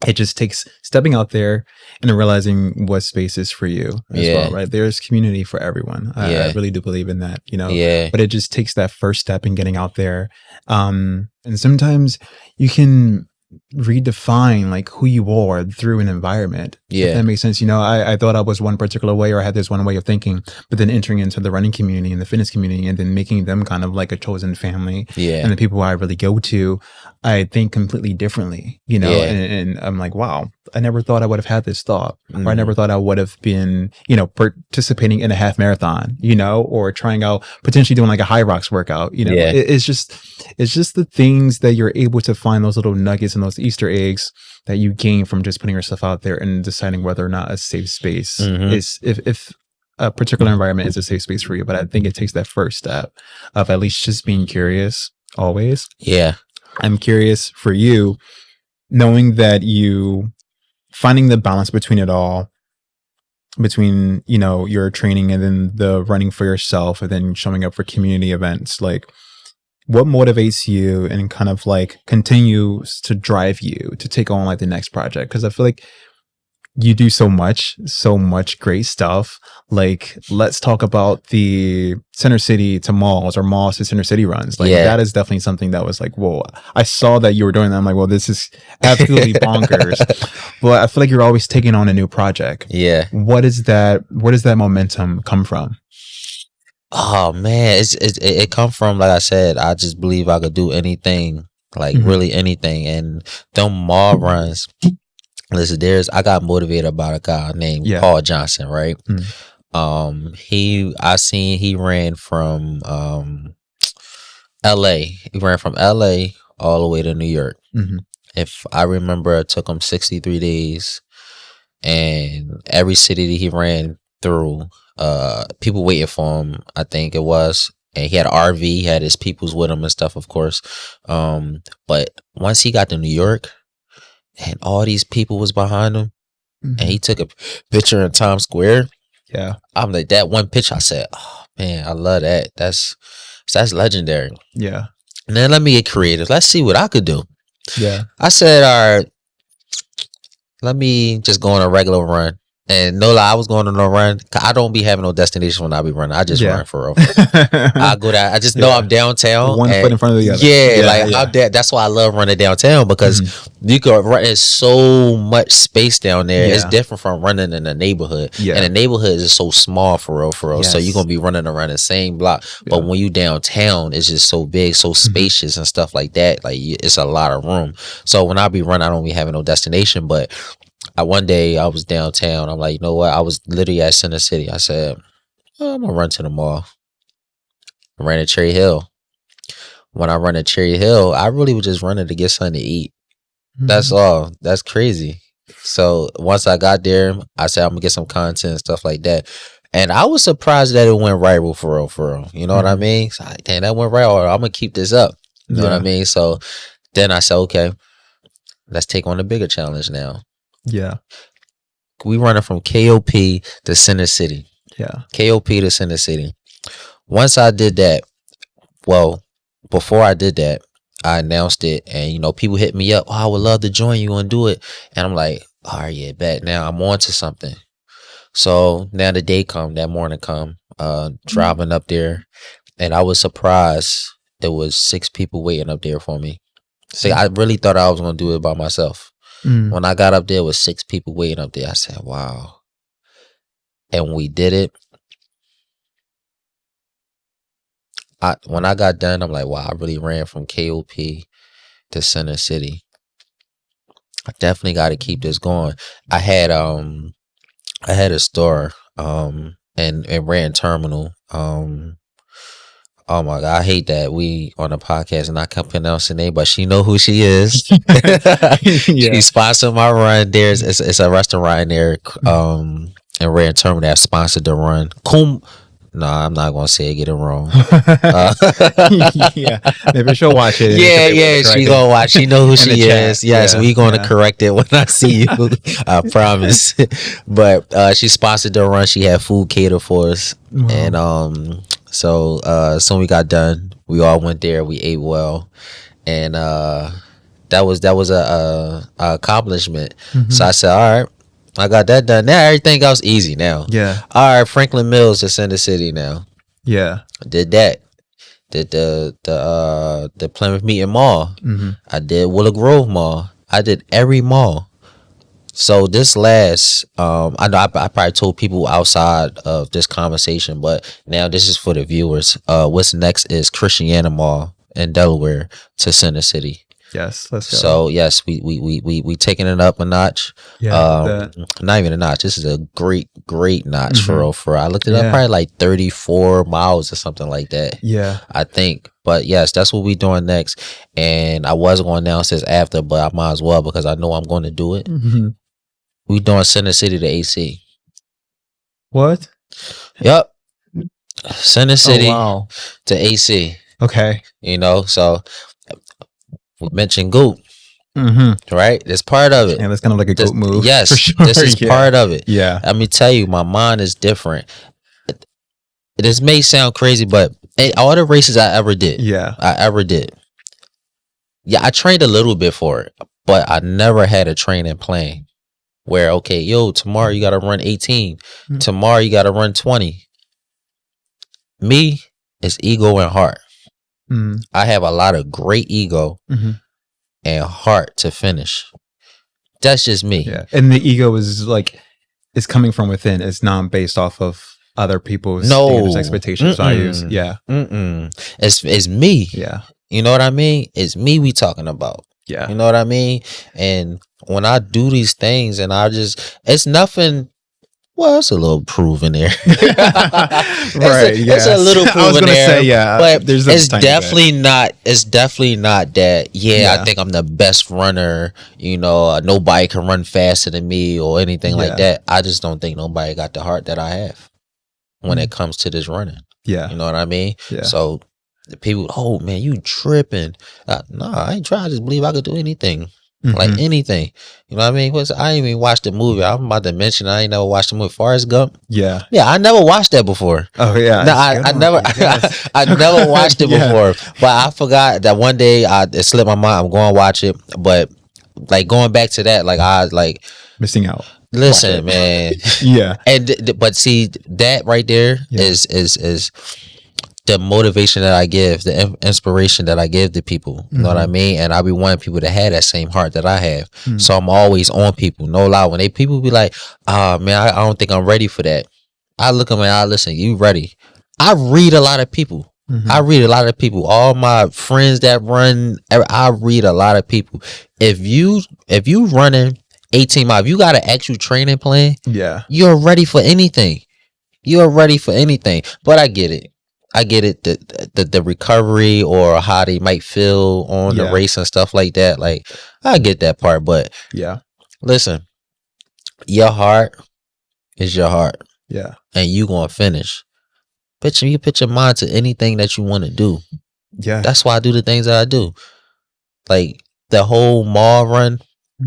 it just takes stepping out there and then realizing what space is for you as well, right? There's community for everyone. I really do believe in that, you know, but it just takes that first step in getting out there. And sometimes you can redefine like who you are through an environment. If that makes sense. You know, I thought I was one particular way, or I had this one way of thinking, but then entering into the running community and the fitness community and then making them kind of like a chosen family. And the people I really go to, I think completely differently, you know, and I'm like, wow, I never thought I would have had this thought, or I never thought I would have been, you know, participating in a half marathon, you know, or trying out, potentially doing like a high rocks workout, you know. It's just the things that you're able to find, those little nuggets and those Easter eggs that you gain from just putting yourself out there and deciding whether or not a safe space is, if a particular environment is a safe space for you. But I think it takes that first step of at least just being curious always. I'm curious for you, knowing that you finding the balance between it all, between, you know, your training and then the running for yourself and then showing up for community events. Like, what motivates you and kind of like continues to drive you to take on like the next project? Because I feel like you do so much great stuff. Like, let's talk about the Center City to Malls, or Malls to Center City runs. Like, that is definitely something that was like, whoa, I saw that you were doing that. I'm like, well, this is absolutely bonkers. But I feel like you're always taking on a new project. Where does that momentum come from? Oh man, it come from, like I said, I just believe I could do anything, like really anything. And them mall runs, listen, I got motivated by a guy named Paul Johnson, right? He ran from LA. He ran from LA all the way to New York. If I remember, it took him 63 days, and every city that he ran through, people waiting for him, I think it was. And he had an RV, he had his peoples with him and stuff, of course. But once he got to New York and all these people was behind him, and he took a picture in Times Square. I'm like, that one picture, I said, oh man, I love that. That's legendary. And then let me get creative. Let's see what I could do. I said, all right, let me just go on a regular run. And no lie, I was going on a run. I don't be having no destination when I be running. I just run for real. I go down. I just know I'm downtown. One foot in front of the other. I'm there. That's why I love running downtown, because you can run. There's so much space down there. It's different from running in the neighborhood. And the neighborhood is so small for real. So you're gonna be running around the same block. But when you downtown, it's just so big, so spacious and stuff like that. Like, it's a lot of room. So when I be running, I don't be having no destination, but one day I was downtown. I'm like, you know what? I was literally at Center City. I said, I'm gonna run to the mall. I ran to Cherry Hill. When I run to Cherry Hill, I really was just running to get something to eat. That's all. That's crazy. So once I got there, I said, I'm gonna get some content and stuff like that. And I was surprised that it went viral for real. You know what I mean? So, like, damn, that went viral. I'm gonna keep this up. You know what I mean? So then I said, okay, let's take on a bigger challenge now. We running from KOP to Center City. KOP to Center City. Once I did that, well, before I did that, I announced it, and, you know, people hit me up. Oh, I would love to join you and do it. And I'm like, all right, yeah, bet. Now I'm on to something. So now the day come, that morning come, driving up there, and I was surprised there was 6 people waiting up there for me. See, I really thought I was going to do it by myself. When I got up there, was 6 people waiting up there. I said, wow. And when we did it, when I got done, I'm like, wow, I really ran from KOP to Center City. I definitely got to keep this going. I had a store and ran Terminal. Oh my God, I hate that we on a podcast and I can't pronounce her name, but she know who she is. She sponsored my run. It's a restaurant in there, and Ran Terminal that sponsored the run. No, I'm not gonna say it, get it wrong. Maybe she'll watch it. She gonna watch. She know who she is. Yes, we gonna correct it when I see you. I promise. But she sponsored the run. She had food catered for us, and so we got done, we all went there. We ate well, and that was a accomplishment. So I said, all right, I got that done. Now everything else easy now. Yeah. All right, Franklin Mills to Center City now. Yeah. I did that. Did the Plymouth Meeting Mall. I did Willow Grove Mall. I did every mall. So this last, I know I probably told people outside of this conversation, but now this is for the viewers. What's next is Christiana Mall in Delaware to Center City. Yes, let's go. So yes, we taking it up a notch. Yeah, not even a notch. This is a great notch for real. I looked it up, probably like 34 miles or something like that. Yeah, I think. But yes, that's what we doing next. And I was going to announce this after, but I might as well because I know I'm going to do it. We doing Center City to AC. What? Yep. Center City to AC. Okay. You know, so we mentioned Goop. Right? It's part of it. And that's kind of like a Goop move. Yes. For sure. This is part of it. Yeah. Let me tell you, my mind is different. This may sound crazy, but all the races I ever did. Yeah. Yeah, I trained a little bit for it, but I never had a training plan where, okay, yo, tomorrow you got to run 18. Tomorrow you got to run 20. Me, it's ego and heart. I have a lot of great ego and heart to finish. That's just me. Yeah. And the ego is like, it's coming from within. It's not based off of other people's standards, expectations, values. Yeah. It's me. Yeah. You know what I mean? It's me we talking about. Yeah. You know what I mean? And when I do these things and it's nothing. Well, it's a little proof in there. Right. It's a little proof in there. I was going to say, yeah. But it's definitely not that, I think I'm the best runner. You know, nobody can run faster than me or anything like that. I just don't think nobody got the heart that I have when it comes to this running. Yeah. You know what I mean? Yeah. So the people, oh man, you tripping. Nah, I ain't trying. I just believe I could do anything. Like anything. You know what I mean? I ain't even watched the movie. I'm about to mention I ain't never watched the movie Forrest Gump. Yeah. Yeah, I never watched that before. Oh yeah. No, I never I never watched it before. But I forgot that one day it slipped my mind. I'm going to watch it. But like going back to that, like I like missing out. Listen, man. Yeah. And but see that right there is the motivation that I give, the inspiration that I give to people. You know what I mean? And I be wanting people to have that same heart that I have. So I'm always on people. No lie. When people be like, man, I don't think I'm ready for that. I look at them, listen, you ready? I read a lot of people. All my friends that run, I read a lot of people. If you running 18 miles, if you got an actual training plan, you're ready for anything. But I get it. The recovery or how they might feel on the race and stuff like that. Like, I get that part, but listen, your heart is your heart. Yeah. And you gonna finish. You put your mind to anything that you want to do. Yeah. That's why I do the things that I do. Like the whole mall run,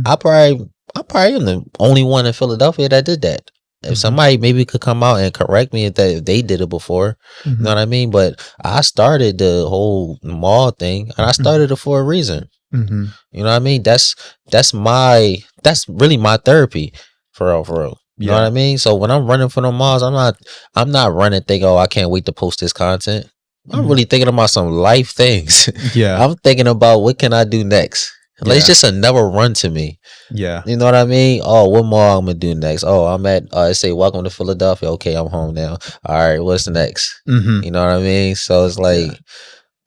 I probably am the only one in Philadelphia that did that. If somebody maybe could come out and correct me if they did it before, you know what I mean? But I started the whole mall thing, and I started it for a reason. You know what I mean? That's really my therapy, for real. You know what I mean? So when I'm running for the malls, I'm not running thinking, oh, I can't wait to post this content. I'm really thinking about some life things. Yeah, I'm thinking about what can I do next. Like, it's just another run to me. Yeah. You know what I mean? Oh, what more I'm going to do next? Oh, I'm at, say, welcome to Philadelphia. Okay, I'm home now. All right, what's the next? You know what I mean? So it's like,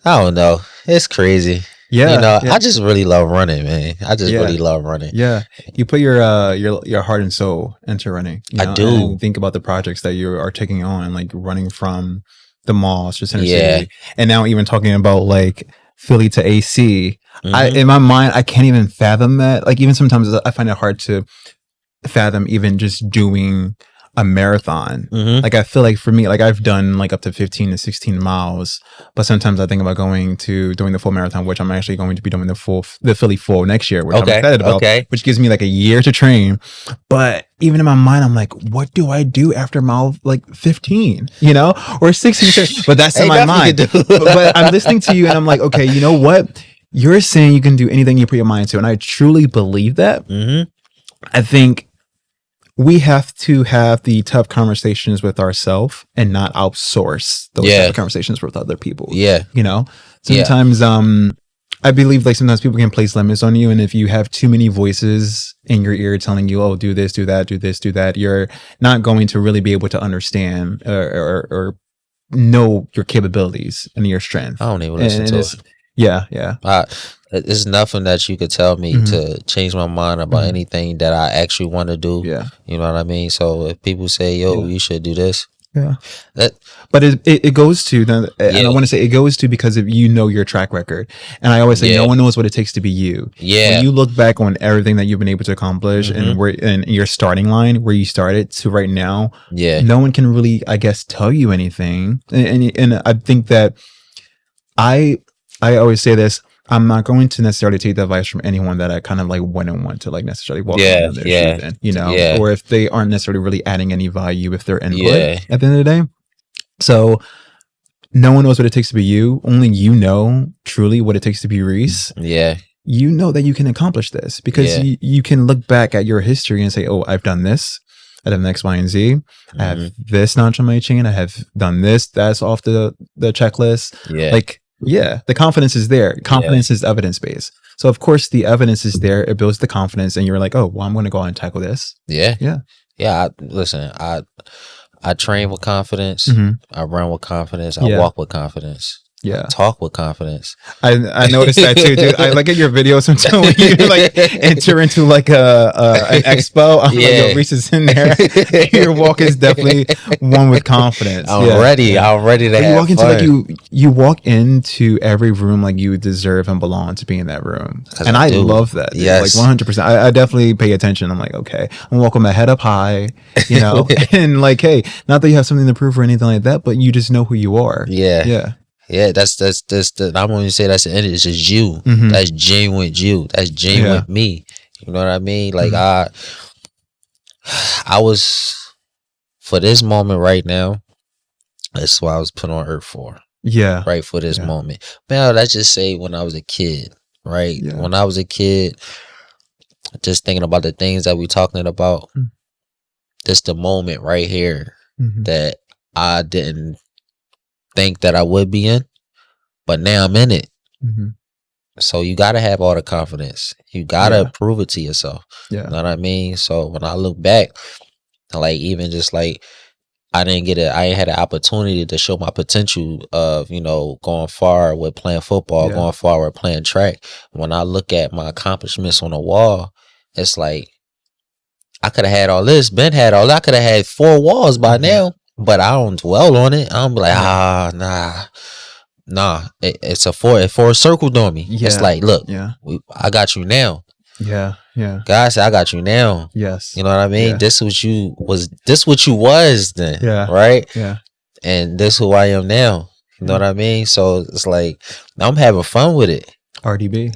I don't know. It's crazy. Yeah. You know, I just really love running, man. I just really love running. Yeah. You put your heart and soul into running. You know? I do. And think about the projects that you are taking on, like running from the malls to Center City. And now even talking about like Philly to AC. In my mind, I can't even fathom that. Like, even sometimes I find it hard to fathom even just doing a marathon. Like, I feel like for me, like I've done like up to 15 to 16 miles, but sometimes I think about doing the full marathon, which I'm actually going to be doing the Philly full next year, which I'm excited about, which gives me like a year to train. But even in my mind, I'm like, what do I do after mile like 15, you know, or 16? But that's in my mind. But I'm listening to you and I'm like, okay, you know what? you're saying you can do anything you put your mind to, and I truly believe that. I think we have to have the tough conversations with ourselves and not outsource those type of conversations with other people. You know, sometimes I believe like sometimes people can place limits on you, and if you have too many voices in your ear telling you, oh, do this, do that, do this, do that, you're not going to really be able to understand or know your capabilities and your strength. I don't even listen to it. There's nothing that you could tell me to change my mind about anything that I actually want to do. You know what I mean? So if people say, yo, you should do this. But it goes to, and I want to say it goes to because of, you know, your track record. And I always say no one knows what it takes to be you. When you look back on everything that you've been able to accomplish and where in your starting line, where you started to right now, no one can really, I guess, tell you anything. And I think that I always say this, I'm not going to necessarily take the advice from anyone that I kind of like wouldn't want to like necessarily walk in their shoes in, you know, or if they aren't necessarily really adding any value with their input at the end of the day. So no one knows what it takes to be you. Only you know truly what it takes to be Reese. You know that you can accomplish this because you can look back at your history and say, oh, I've done this. I have X, Y, and Z. I have this notch on my chain. I have done this. That's off the checklist. The confidence is there. Confidence is evidence-based. So of course the evidence is there. It builds the confidence and you're like, oh, well, I'm going to go out and tackle this. Listen, I train with confidence. I run with confidence. I walk with confidence. Talk with confidence. I noticed that too, dude. I look at your videos sometimes when you like enter into like an expo. I'm like, yo, Reese is in there. Your walk is definitely one with confidence. I'm ready. I'm ready to have you walk into fun. like you walk into every room like you deserve and belong to be in that room. And I love that. Dude. Like 100%. I definitely pay attention. I'm like, okay, I'm gonna walk with my head up high, you know, and like, hey, not that you have something to prove or anything like that, but you just know who you are. That's the, I'm going to say that's the end. It's just you. That's genuine you. That's genuine me. You know what I mean? Like I was, for this moment right now, that's what I was put on earth for. Right, for this moment. Man, let's just say when I was a kid, right? When I was a kid, just thinking about the things that we're talking about, just the moment right here that I didn't think that I would be in, but now I'm in it. So you got to have all the confidence. You got to prove it to yourself. You know what I mean? So when I look back, like even just like I ain't had an opportunity to show my potential of, you know, going far with playing football, going far with playing track. When I look at my accomplishments on the wall, it's like I could have had all this, Ben had all that. I could have had 4 walls by now. But I don't dwell on it. I'm like, nah. It's a 4 circled on me. It's like, look, I got you now. Guys, I got you now. Yes. You know what I mean? This what you was then. Right? And this who I am now. You know what I mean? So it's like I'm having fun with it. RDB.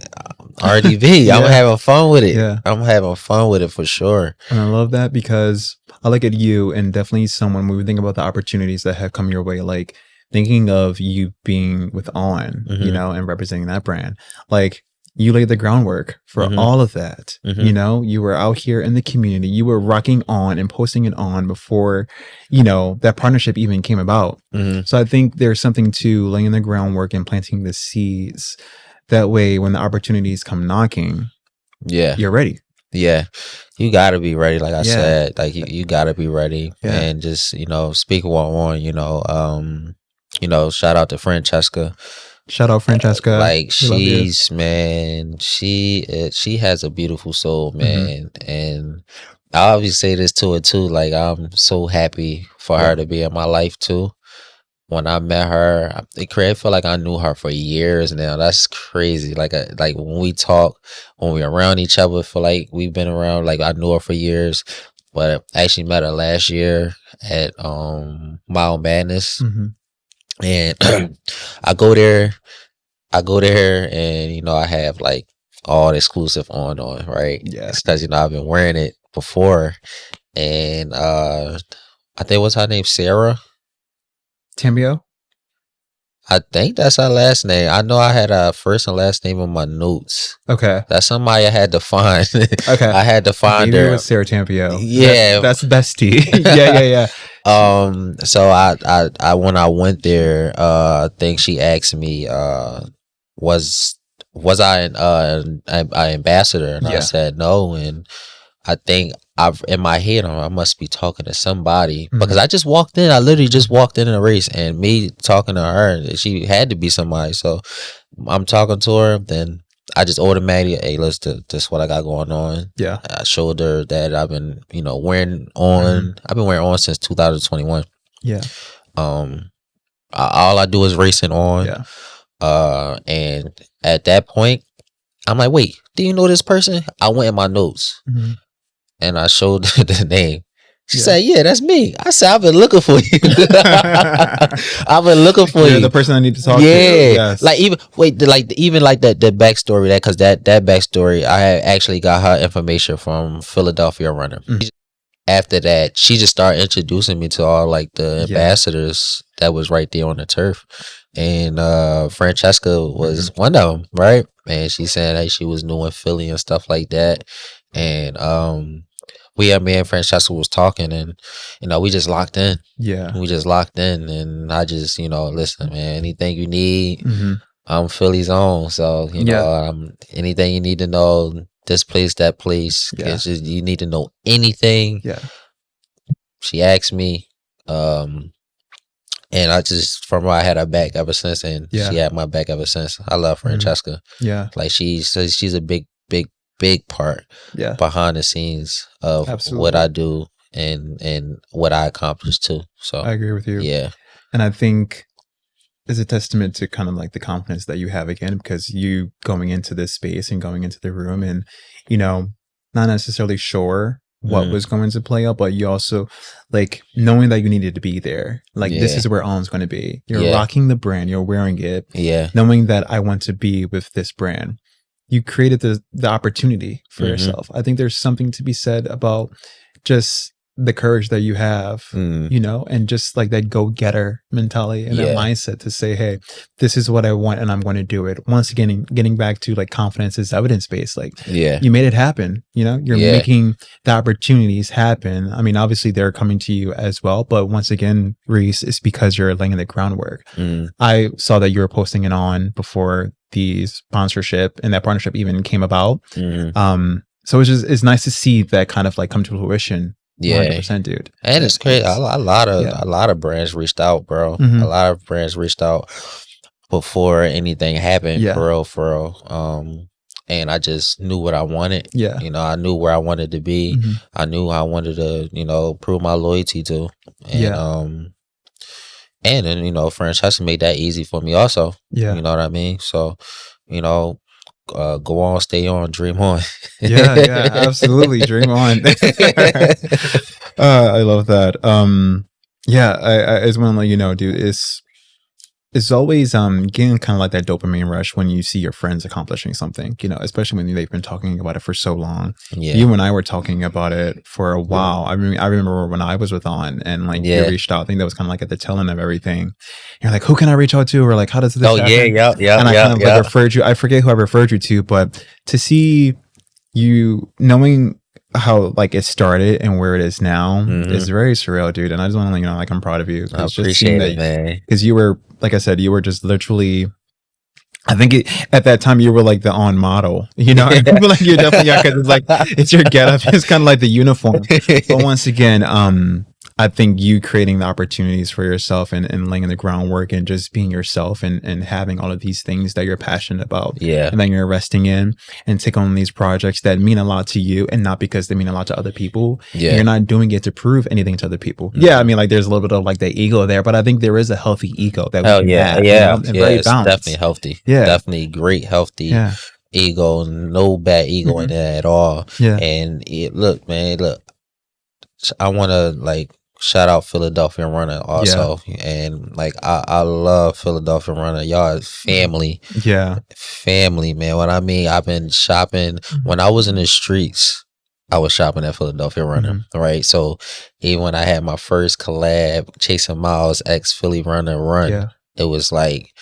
I'm having fun with it. I'm having fun with it for sure. And I love that because I look at you and definitely someone when we think about the opportunities that have come your way, like thinking of you being with On, you know, and representing that brand. Like you laid the groundwork for all of that. You know, you were out here in the community. You were rocking On and posting it on before, you know, that partnership even came about. So I think there's something to laying the groundwork and planting the seeds. That way, when the opportunities come knocking, you're ready. You gotta be ready. Like I said, like you gotta be ready. And just, you know, speak on, you know, shout out to Francesca. Shout out Francesca. Like she's, man, she has a beautiful soul, man. And I always say this to her too. Like I'm so happy for her to be in my life too. When I met her, I feel like I knew her for years now. That's crazy. Like when we talk, when we're around each other, I feel like we've been around. Like I knew her for years, but I actually met her last year at Mile Madness, and I go there, and you know I have like all the exclusive on, right? Because you know I've been wearing it before, and I think what's her name, Sarah. Tambio? I think that's her last name. I know I had a first and last name on my notes. Okay. That's somebody I had to find. Okay. I had to find her. Maybe it was Sarah Tampio. Yeah. That's bestie. Yeah. So I when I went there, I think she asked me, was I an ambassador? And I said no. And I think in my head, I must be talking to somebody because I just walked in. I literally just walked in a race, and me talking to her, she had to be somebody. So I'm talking to her, then I just automatically, hey, this is what I got going on. Yeah. I showed her that I've been, wearing on. I've been wearing on since 2021. Yeah. All I do is racing on. Yeah. And at that point, I'm like, wait, do you know this person? I went in my notes. And I showed the name. She said, yeah, that's me. I said, I've been looking for you. I've been looking for you. The person I need to talk to. Yes. Like even that backstory, because that backstory, I had actually got her information from Philadelphia runner. After that, she just started introducing me to all like the ambassadors that was right there on the turf. And Francesca was one of them, right? And she said that she was new in Philly and stuff like that. And me and Francesca was talking, and we just locked in. Yeah, we just locked in, and I just listen, man. Anything you need, I'm Philly's own. So anything you need to know, this place, that place. It's just, you need to know anything. Yeah. She asked me, and I just from her, I had her back ever since, and she had my back ever since. I love Francesca. Yeah, like she's a big part behind the scenes of what I do and what I accomplish too. So I agree with you. Yeah. And I think it's a testament to kind of like the confidence that you have again, because you going into this space and going into the room and, not necessarily sure what was going to play out, but you also like knowing that you needed to be there. Like this is where Owen's going to be. You're rocking the brand, you're wearing it. Yeah. Knowing that I want to be with this brand. You created the opportunity for yourself. I think there's something to be said about just the courage that you have, and just like that go-getter mentality and that mindset to say, hey, this is what I want and I'm going to do it. Once again, getting back to like confidence is evidence-based. Like you made it happen, you're making the opportunities happen. I mean, obviously they're coming to you as well, but once again, Reese, it's because you're laying the groundwork. I saw that you were posting it on before the sponsorship and that partnership even came about. So it's nice to see that kind of like come to fruition. 100%, dude. And it's crazy. A lot of brands reached out, bro. A lot of brands reached out before anything happened, for real. And I just knew what I wanted. Yeah. I knew where I wanted to be. I knew I wanted to, prove my loyalty to. And and then, Francesca made that easy for me also. Yeah. You know what I mean? So, go on, stay on, dream on. yeah, absolutely. Dream on. I love that. I just want to let you know, dude, it's always getting kind of like that dopamine rush when you see your friends accomplishing something, especially when they've been talking about it for so long. Yeah. You and I were talking about it for a while. I remember when I was with On and like you reached out. I think that was kind of like at the tail end of everything. You're like, who can I reach out to? Or like, how does this happen? Yeah. And I kind of like referred you. I forget who I referred you to, but to see you knowing how like it started and where it is now is very surreal, dude. And I just want to let you know, like, I'm proud of you. I appreciate it, man. Because you were, like I said, you were just literally, I think at that time you were like the On model, and people like you definitely are, because it's like it's your getup, it's kind of like the uniform. But once again, I think you creating the opportunities for yourself and laying the groundwork and just being yourself and having all of these things that you're passionate about, and then you're resting in and take on these projects that mean a lot to you and not because they mean a lot to other people. Yeah. You're not doing it to prove anything to other people. Yeah, I mean, like there's a little bit of like the ego there, but I think there is a healthy ego that we can have. Very it's definitely healthy. Yeah, definitely great, healthy ego. No bad ego in there at all. Yeah, and look, I want to like shout out Philadelphia Runner also. And like I love Philadelphia Runner. Y'all family. Yeah. Family, man. What I mean, I've been shopping when I was in the streets. I was shopping at Philadelphia Runner, right? So even when I had my first collab, Chasing Miles, ex Philly Runner run, it was like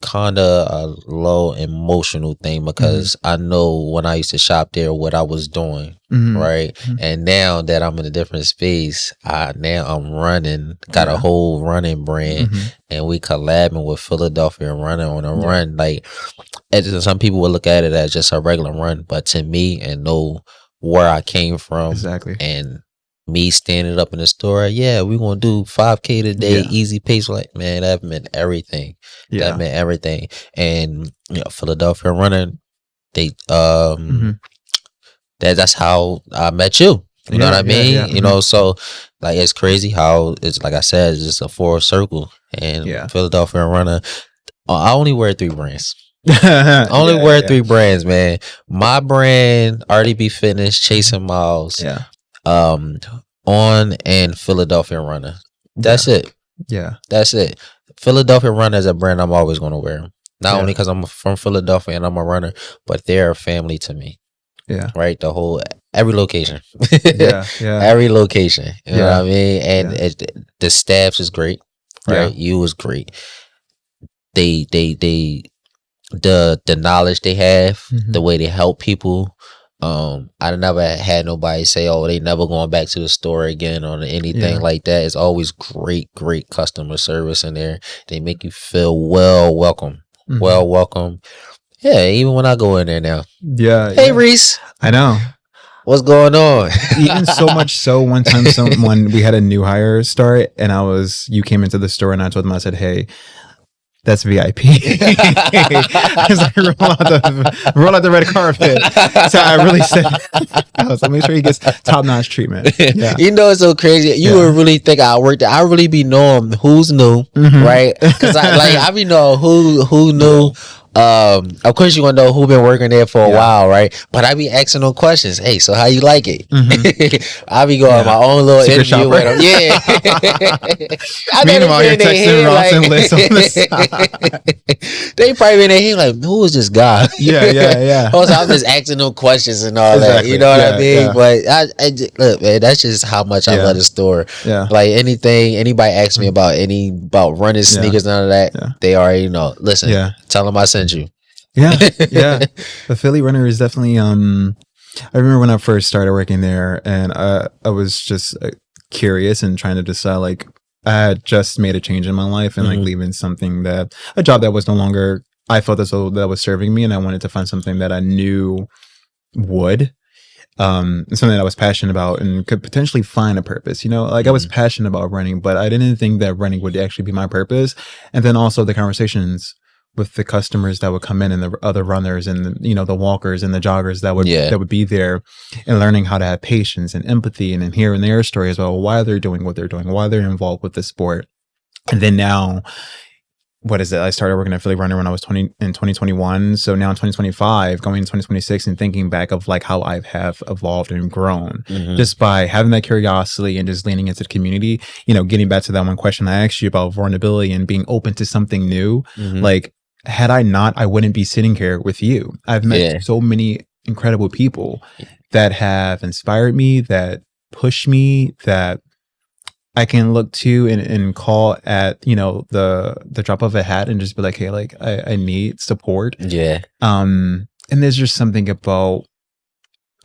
kind of a low emotional thing because I know when I used to shop there what I was doing, right? And now that I'm in a different space, now I'm running, got a whole running brand, and we collabing with Philadelphia and running on a run. Like, some people would look at it as just a regular run, but to me, and know where I came from, and me standing up in the store, we're gonna do 5K today, easy pace. Like, man, that meant everything. That meant everything. And Philadelphia running, they that's how I met you. You know what I mean? You know, so like it's crazy how it's, like I said, it's just a full circle. And Philadelphia runner, I only wear 3 brands. I only wear 3 brands, man. My brand, RDB Fitness Chasing Miles. On and Philadelphia Runner. That's it. That's it. Philadelphia Runner is a brand I'm always going to wear. Not only because I'm from Philadelphia and I'm a runner, but they're a family to me. Right? Every location. Every location. You know what I mean? And the staffs is great. Right? You was great. The knowledge they have, the way they help people. I never had nobody say, "Oh, they never going back to the store again" or anything like that. It's always great customer service in there. They make you feel welcome. Yeah, even when I go in there now. Hey, Reese. I know. What's going on? Even so much so, one time we had a new hire start, and you came into the store, and I told them, I said, "Hey, that's VIP." Because I roll out the red carpet. So I really said, I was like, make sure he gets top-notch treatment. You know, it's so crazy. You would really think I worked there. I really be knowing who's new, right? Because I be knowing who new. Of course you want to know who been working there for a while, right? But I be asking them questions. Hey, so how you like it? I be going my own little secret interview with them. Meanwhile, you're texting Ross and Liz on the side. They probably in their head like, who is this guy? Also, I'm just asking them questions and all that. You know what I mean? But I look, man, that's just how much I love the store. Like anybody asks me about running sneakers and all of that, they already know. Listen, tell them I sent you. The Philly runner is definitely I remember when I first started working there, and I was just curious and trying to decide, like, I had just made a change in my life and like leaving a job that was no longer, I felt as though that was serving me, and I wanted to find something that I knew would something that I was passionate about and could potentially find a purpose. I was passionate about running, but I didn't think that running would actually be my purpose. And then also the conversations with the customers that would come in, and the other runners, and the walkers and the joggers that would be there, and learning how to have patience and empathy, and hearing their stories about why they're doing what they're doing, why they're involved with the sport. And then now, what is it? I started working at Philly Runner when I was in 2021. So now in 2025, going into 2026, and thinking back of like how I have evolved and grown just by having that curiosity and just leaning into the community. Getting back to that one question I asked you about vulnerability and being open to something new, like, had I not, I wouldn't be sitting here with you. I've met so many incredible people that have inspired me, that push me, that I can look to and call at, the drop of a hat and just be like, hey, like I need support. And there's just something about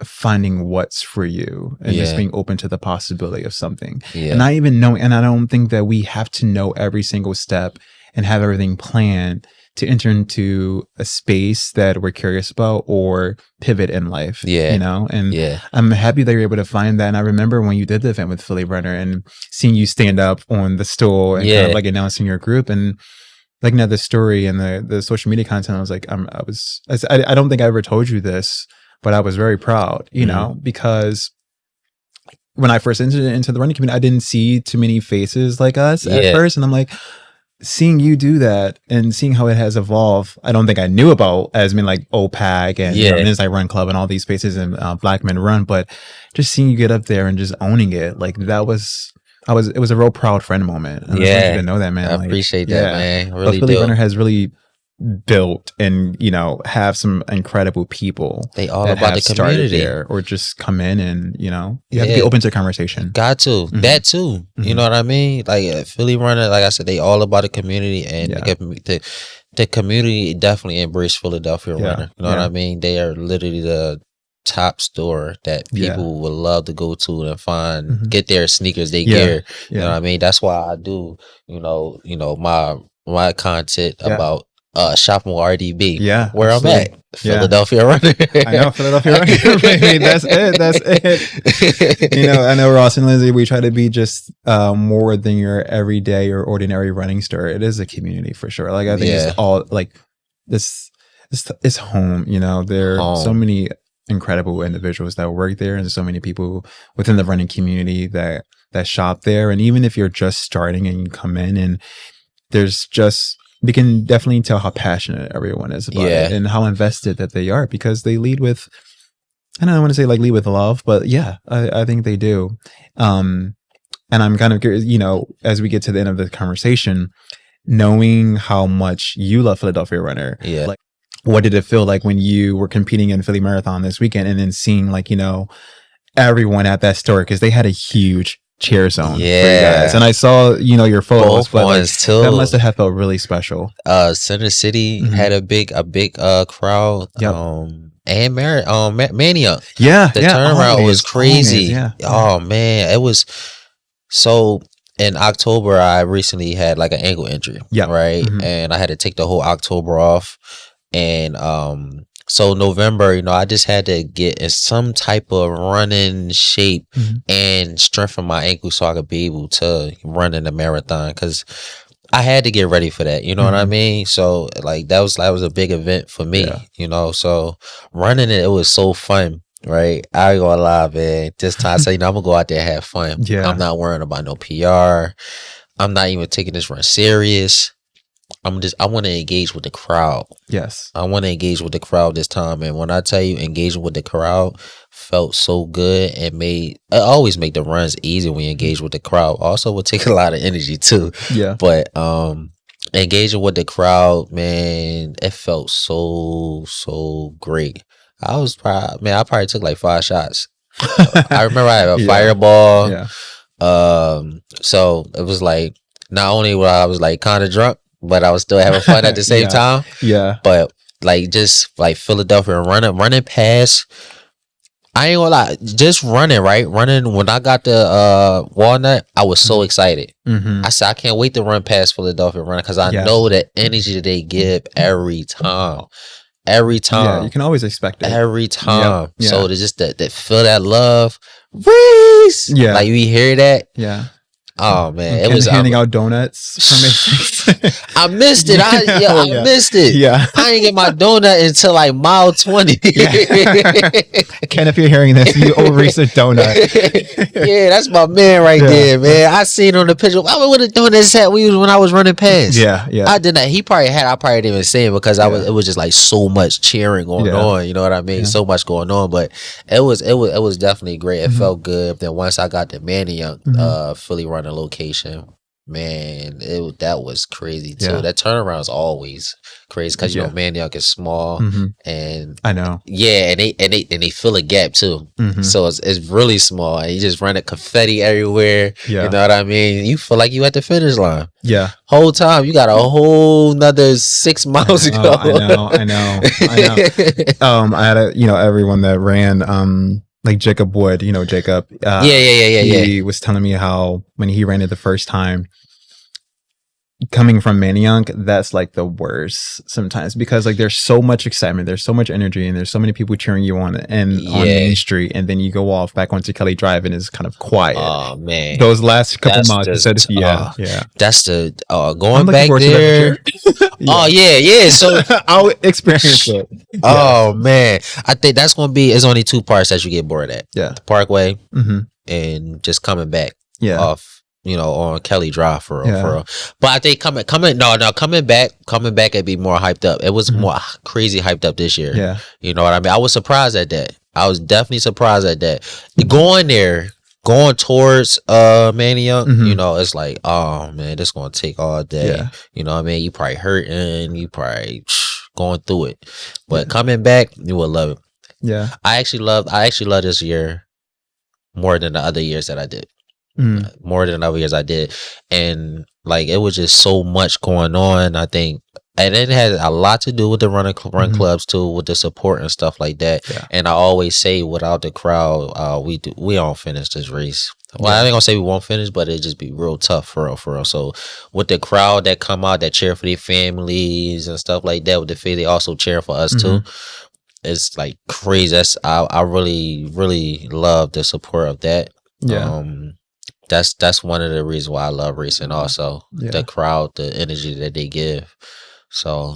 finding what's for you and just being open to the possibility of something. And not even knowing, and I don't think that we have to know every single step and have everything planned to enter into a space that we're curious about or pivot in life. And I'm happy that you're able to find that. And I remember when you did the event with Philly Runner and seeing you stand up on the stool and kind of like announcing your group and looking at the story and the social media content. I was like, I don't think I ever told you this, but I was very proud, because when I first entered into the running community, I didn't see too many faces like us at first. And I'm like, seeing you do that and seeing how it has evolved, I don't think I knew about as many like OPAC and Inside Run Club and all these spaces and Black Men Run, but just seeing you get up there and just owning it, like it was a real proud friend moment. And I just want you to know that, man. I appreciate that, man. I really Philly Runner has really built and, you know, have some incredible people. They all about the community there, or just come in and, you know, you have to be open to conversation. Got to. That too. You know what I mean? Like Philly runner, like I said, they all about the community, and the community definitely embraced Philadelphia runner. You know what I mean? They are literally the top store that people would love to go to and find, get their sneakers, they gear. You know what I mean? That's why I do, you know, my content about shopping with RDB. Where I'm at. Philadelphia runner. I know, Philadelphia runner. Baby. That's it. You know, I know Ross and Lindsay, we try to be just more than your everyday or ordinary running store. It is a community for sure. Like I think it's all like this. It's home. You know, there are so many incredible individuals that work there, and so many people within the running community that shop there. And even if you're just starting and you come in, and there's just, we can definitely tell how passionate everyone is about it and how invested that they are, because they lead with, I don't want to say like lead with love, but I think they do. And I'm kind of curious, you know, as we get to the end of the conversation, knowing how much you love Philadelphia runner. Like, what did it feel like when you were competing in Philly Marathon this weekend, and then seeing, like, you know, everyone at that store, because they had a huge cheer zone for you guys. And I saw, you know, your photos, but like, that must have felt really special. Center City had a big crowd. And Mania. The turnaround was crazy. Oh man, it was so. In October, I recently had like an ankle injury. Right, and I had to take the whole October off. And so November, you know, I just had to get in some type of running shape and strengthen my ankle so I could be able to run in the marathon, because I had to get ready for that. You know what I mean? So like that was a big event for me. You know, so running it was so fun. Right, I ain't gonna lie, man. This time I say, you know, I'm gonna go out there and have fun. I'm not worrying about no PR. I'm not even taking this run serious. I want to engage with the crowd. I want to engage with the crowd this time. And when I tell you, engaging with the crowd felt so good, and it always make the runs easy when you engage with the crowd. Also will take a lot of energy too. But engaging with the crowd, man, it felt so great. I probably took like 5 shots. I remember I had a fireball. So it was like, not only was I was like kind of drunk, but I was still having fun at the same time. But like, just like Philadelphia running past, I ain't gonna lie, just running when I got the Walnut, I was so excited. I said, I can't wait to run past Philadelphia running, because I know the energy that they give every time. You can always expect it every time. So to just that feel that love, Reese, like you hear that. Oh man, it was handing out donuts from I missed it. I missed it. I didn't get my donut until like mile 20. Ken, if you're hearing this, you owe Reese a donut. That's my man right there, man. I seen on the picture. I would have done this at when I was running past. I did that. He probably had. I probably didn't even say it, because it was just like so much cheering going on. You know what I mean? So much going on, but it was definitely great. It felt good. Then once I got to Manayunk, Philly running location, man, that was crazy too. That turnaround is always crazy, because you know Manayunk is small, and I know, and they fill a gap too. So it's really small, and you just run a confetti everywhere. You know what I mean? You feel like you at the finish line. Whole time you got a whole nother 6 miles to go. I know. I had everyone that ran like Jacob Wood, you know, Jacob. He was telling me how when he ran it the first time, coming from Manayunk, that's like the worst sometimes, because like there's so much excitement, there's so much energy, and there's so many people cheering you on on Main Street, and then you go off back onto Kelly Drive and it's kind of quiet. Oh man, those last couple miles, that's the going back there. So I'll experience it. Oh man, I think that's gonna be. It's only 2 parts that you get bored at. The Parkway and just coming back off. You know, on Kelly Drive for real. But I think coming back, it'd be more hyped up. It was more crazy hyped up this year. You know what I mean? I was surprised at that. I was definitely surprised at that. Going there, going towards Mania, you know, it's like, oh man, this gonna take all day. You know what I mean? You probably hurting, you probably going through it, but coming back, you will love it. I actually love this year more than the other years that I did. More than other years I did, and like it was just so much going on. I think, and it had a lot to do with the run clubs too, with the support and stuff like that. And I always say, without the crowd, we don't finish this race. Well, I ain't gonna say we won't finish, but it just be real tough for real. So with the crowd that come out, that cheer for their families and stuff like that, with the faith, they also cheer for us too. It's like crazy. I really, really love the support of that. That's one of the reasons why I love racing. Also, the crowd, the energy that they give. So,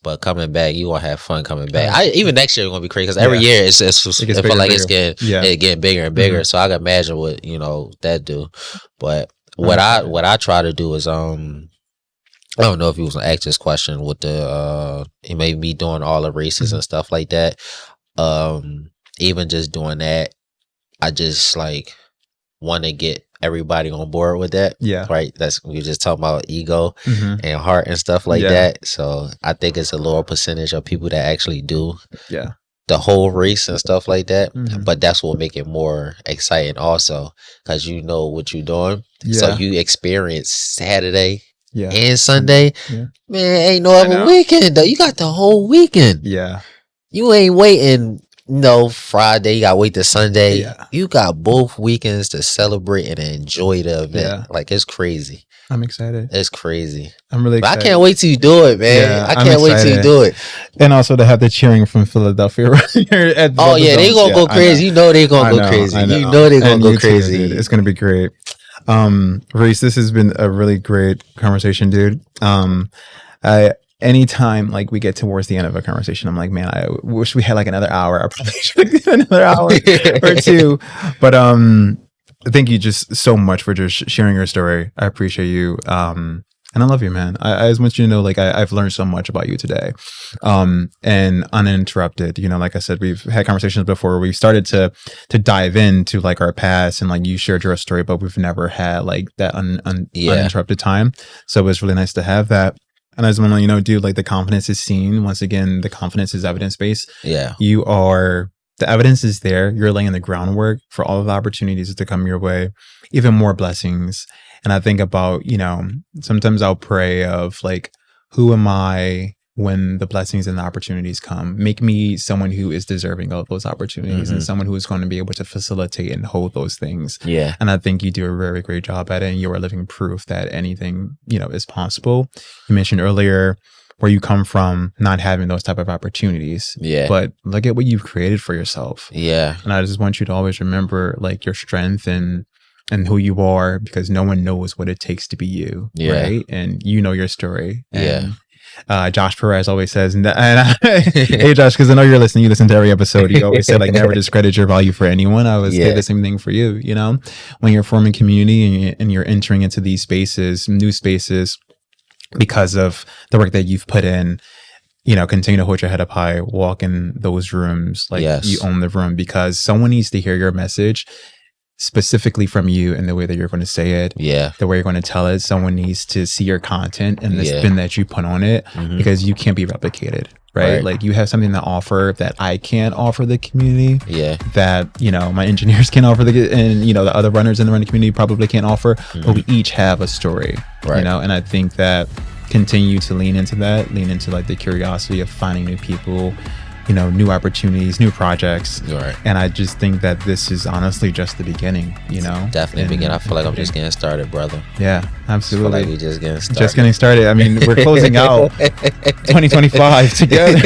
but coming back, you gonna have fun coming back. Even next year gonna be crazy because every year it feel like it's getting bigger and bigger. So I can imagine what that do. But what I try to do is I don't know if you was gonna ask this question with the it may be doing all the races and stuff like that. Even just doing that, I just like want to get everybody on board with that. Right. We just talking about ego and heart and stuff like that. So I think it's a lower percentage of people that actually do the whole race and stuff like that. But that's what make it more exciting also, because you know what you're doing. So you experience Saturday and Sunday. Man, ain't no other weekend though. You got the whole weekend. You ain't waiting. No, Friday, you gotta wait till Sunday. You got both weekends to celebrate and enjoy the event. Like, it's crazy. I'm excited. It's crazy. I'm really excited. I can't wait till you do it, man. I can't wait till you do it. And also to have the cheering from Philadelphia right here at the they gonna go crazy. You know they gonna go crazy. You know they gonna go crazy. It's gonna be great. Reese, this has been a really great conversation, dude. Anytime like we get towards the end of a conversation, I'm like, man, I wish we had like another hour. I probably should have another hour or two. But thank you just so much for just sharing your story. I appreciate you. And I love you, man. I just want you to know, like, I've learned so much about you today. And uninterrupted, like I said, we've had conversations before. We started to dive into like our past and like you shared your story, but we've never had like that uninterrupted time. So it was really nice to have that. And I just want to dude, like the confidence is seen. Once again, the confidence is evidence-based. The evidence is there. You're laying the groundwork for all of the opportunities to come your way, even more blessings. And I think about, sometimes I'll pray of like, who am I when the blessings and the opportunities come? Make me someone who is deserving of those opportunities and someone who is going to be able to facilitate and hold those things. And I think you do a very great job at it. And you are living proof that anything, is possible. You mentioned earlier where you come from, not having those type of opportunities. But look at what you've created for yourself. And I just want you to always remember like your strength and who you are, because no one knows what it takes to be you. Right. And you know your story. And Josh Perez always says, hey Josh, because I know you listen to every episode. You always say like never discredit your value for anyone. I would say the same thing for you. When you're forming community and you're entering into these spaces, new spaces, because of the work that you've put in, continue to hold your head up high, walk in those rooms like you own the room, because someone needs to hear your message specifically from you and the way that you're going to say it, the way you're going to tell it. Someone needs to see your content and the spin that you put on it, because you can't be replicated, right? Like you have something to offer that I can't offer the community, that my engineers can't offer and the other runners in the running community probably can't offer, but we each have a story, and I think that continue to lean into like the curiosity of finding new people, new opportunities, new projects. And I just think that this is honestly just the beginning, Definitely beginning. I feel like I'm just getting started, brother. Yeah, absolutely. I feel like we just getting started. I mean, we're closing out 2025 together.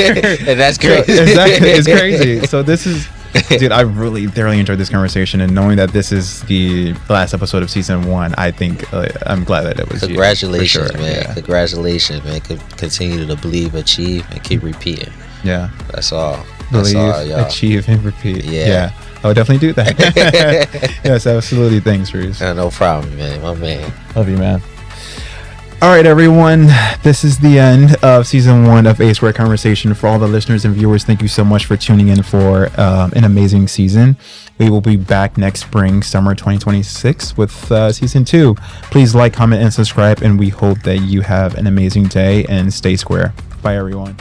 And that's crazy. Exactly. It's crazy. So this is, dude, I really thoroughly enjoyed this conversation, and knowing that this is the last episode of season 1, I think I'm glad that it was Congratulations, you, man. Congratulations, man. Continue to believe, achieve, and keep repeating. That's all. Believe, achieve, and repeat. I would definitely do that. Yes, absolutely. Thanks, Reese. No problem, man. My man. Love you, man. All right, everyone. This is the end of season 1 of A Squared Conversation. For all the listeners and viewers, thank you so much for tuning in for an amazing season. We will be back next spring, summer 2026 with season 2. Please like, comment, and subscribe. And we hope that you have an amazing day and stay square. Bye, everyone.